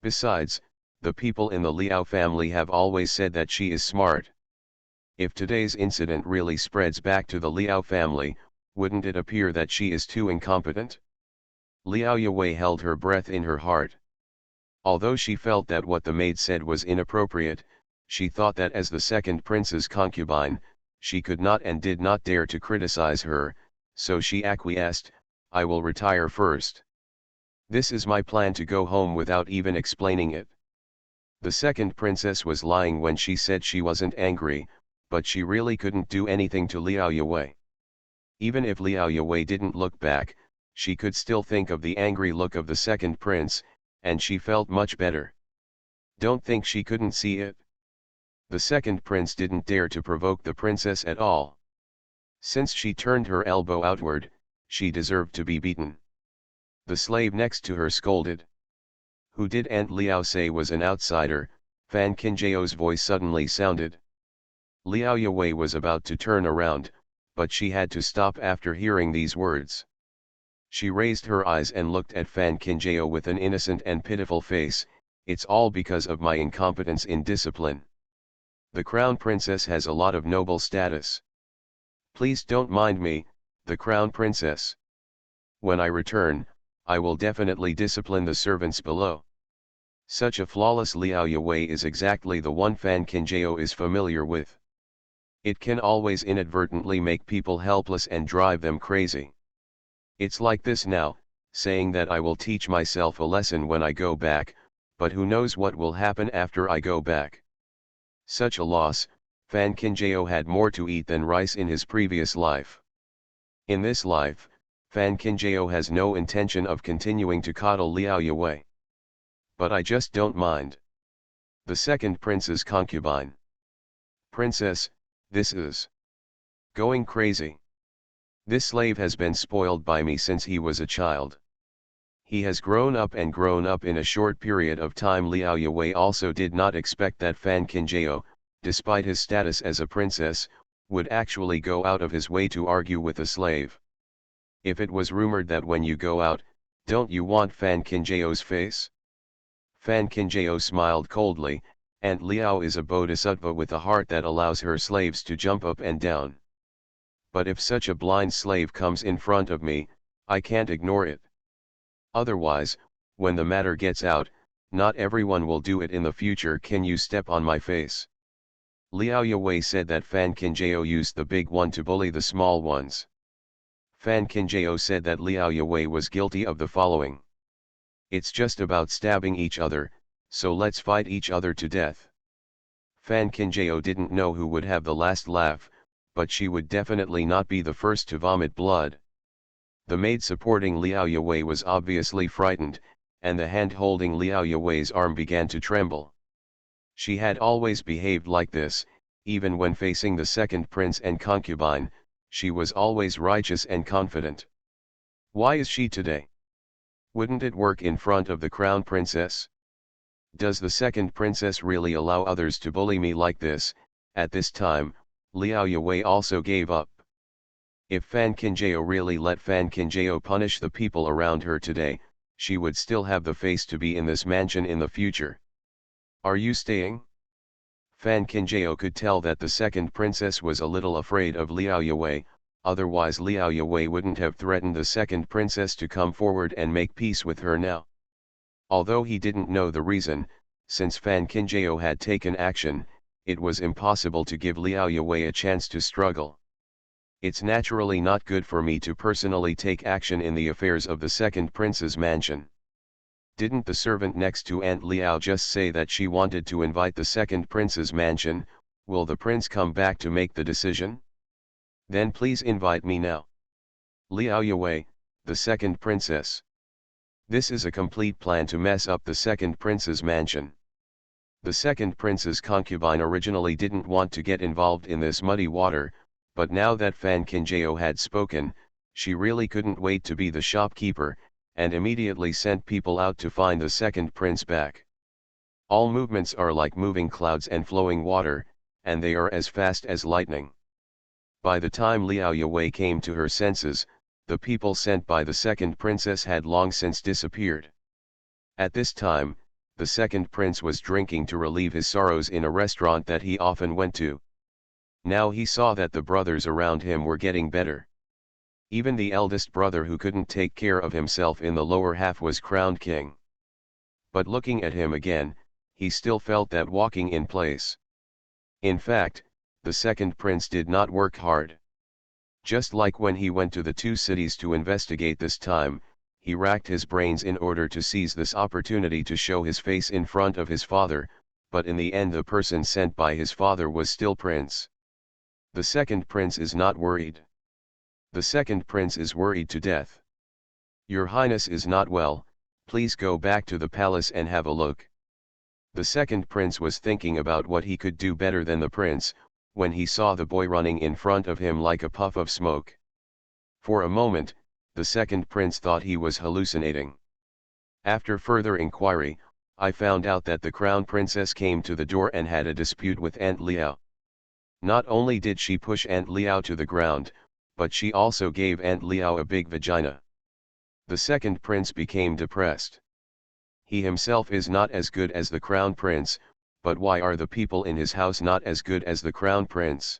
Speaker 1: Besides, the people in the Liao family have always said that she is smart. If today's incident really spreads back to the Liao family, wouldn't it appear that she is too incompetent? Liao Yue held her breath in her heart. Although she felt that what the maid said was inappropriate, she thought that as the second prince's concubine, she could not and did not dare to criticize her, so she acquiesced. "I will retire first. This is my plan to go home without even explaining it." The second princess was lying when she said she wasn't angry, but she really couldn't do anything to Liao Yue. Even if Liao Yue didn't look back, she could still think of the angry look of the second prince, and she felt much better. Don't think she couldn't see it. The second prince didn't dare to provoke the princess at all. Since she turned her elbow outward, she deserved to be beaten. The slave next to her scolded. "Who did Aunt Liao say was an outsider?" Fan Kinjao's voice suddenly sounded. Liao Yue was about to turn around, but she had to stop after hearing these words. She raised her eyes and looked at Fan Kinjao with an innocent and pitiful face. "It's all because of my incompetence in discipline. The crown princess has a lot of noble status. Please don't mind me, the crown princess. When I return, I will definitely discipline the servants below." Such a flawless Liao Yue is exactly the one Fan Kinjao is familiar with. It can always inadvertently make people helpless and drive them crazy. It's like this now, saying that I will teach myself a lesson when I go back, but who knows what will happen after I go back. Such a loss. Fan Kinjao had more to eat than rice in his previous life. In this life, Fan Kinjao has no intention of continuing to coddle Liao Yue. "But I just don't mind." The second prince's concubine. "Princess, this is going crazy. This slave has been spoiled by me since he was a child. He has grown up in a short period of time. Liao Yue also did not expect that Fan Qinjiao, despite his status as a princess, would actually go out of his way to argue with a slave. If it was rumored that when you go out, don't you want Fan Qinjiao's face? Fan Qinjiao smiled coldly, Aunt Liao is a bodhisattva with a heart that allows her slaves to jump up and down. But if such a blind slave comes in front of me, I can't ignore it. Otherwise, when the matter gets out, not everyone will do it in the future. Can you step on my face? Liao Yue said that Fan Qinjiao used the big one to bully the small ones. Fan Qinjiao said that Liao Yue was guilty of the following. It's just about stabbing each other, so let's fight each other to death. Fan Qinjiao didn't know who would have the last laugh, but she would definitely not be the first to vomit blood. The maid supporting Liao Yue was obviously frightened, and the hand holding Liao Yue's arm began to tremble. She had always behaved like this, even when facing the second prince and concubine, she was always righteous and confident. Why is she today? Wouldn't it work in front of the crown princess? Does the second princess really allow others to bully me like this? At this time, Liao Yue also gave up. If Fan Qinjiao really let Fan Qinjiao punish the people around her today, she would still have the face to be in this mansion in the future. Are you staying? Fan Qinjiao could tell that the second princess was a little afraid of Liao Yue, otherwise Liao Yue wouldn't have threatened the second princess to come forward and make peace with her now. Although he didn't know the reason, since Fan Qinjiao had taken action, it was impossible to give Liao Yue a chance to struggle. It's naturally not good for me to personally take action in the affairs of the second prince's mansion. Didn't the servant next to Aunt Liao just say that she wanted to invite the second prince's mansion? Will the prince come back to make the decision? Then please invite me now. Liao Yue, the second princess. This is a complete plan to mess up the second prince's mansion. The second prince's concubine originally didn't want to get involved in this muddy water, but now that Fan Qinjiao had spoken, she really couldn't wait to be the shopkeeper, and immediately sent people out to find the second prince back. All movements are like moving clouds and flowing water, and they are as fast as lightning. By the time Liao Yue came to her senses, the people sent by the second princess had long since disappeared. At this time, the second prince was drinking to relieve his sorrows in a restaurant that he often went to. Now he saw that the brothers around him were getting better. Even the eldest brother who couldn't take care of himself in the lower half was crowned king. But looking at him again, he still felt that walking in place. In fact, the second prince did not work hard. Just like when he went to the two cities to investigate this time, he racked his brains in order to seize this opportunity to show his face in front of his father, but in the end the person sent by his father was still prince. The second prince is not worried. The second prince is worried to death. Your Highness is not well, please go back to the palace and have a look. The second prince was thinking about what he could do better than the prince, when he saw the boy running in front of him like a puff of smoke. For a moment, the second prince thought he was hallucinating. After further inquiry, I found out that the crown princess came to the door and had a dispute with Aunt Liao. Not only did she push Aunt Liao to the ground, but she also gave Aunt Liao a big vagina. The second prince became depressed. He himself is not as good as the crown prince, but why are the people in his house not as good as the crown prince?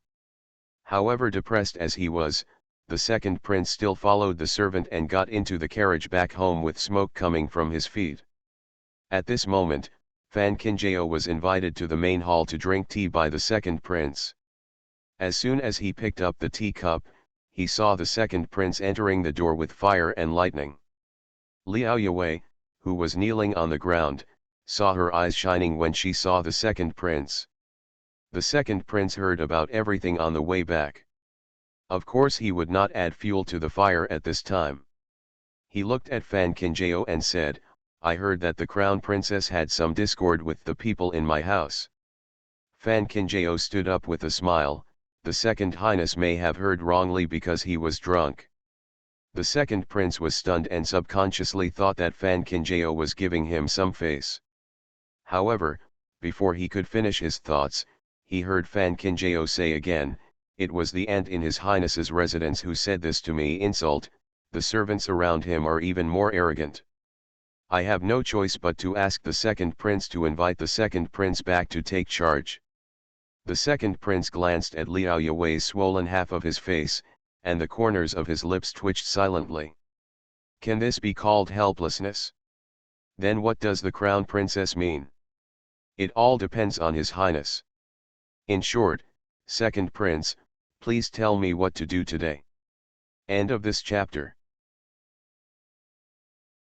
Speaker 1: However depressed as he was, the second prince still followed the servant and got into the carriage back home with smoke coming from his feet. At this moment, Fan Qinjiao was invited to the main hall to drink tea by the second prince. As soon as he picked up the teacup, he saw the second prince entering the door with fire and lightning. Liao Yue, who was kneeling on the ground, saw her eyes shining when she saw the second prince. The second prince heard about everything on the way back. Of course he would not add fuel to the fire at this time. He looked at Fan Qinjiao and said, I heard that the crown princess had some discord with the people in my house. Fan Qinjiao stood up with a smile. The second highness may have heard wrongly because he was drunk. The second prince was stunned and subconsciously thought that Fan Kinjao was giving him some face. However, before he could finish his thoughts, he heard Fan Kinjao say again, "It was the ant in His Highness's residence who said this to me." Insult, the servants around him are even more arrogant. I have no choice but to ask the second prince to invite the second prince back to take charge. The second prince glanced at Liao Yue's swollen half of his face, and the corners of his lips twitched silently. Can this be called helplessness? Then what does the crown princess mean? It all depends on His Highness. In short, second prince, please tell me what to do today. End of this chapter.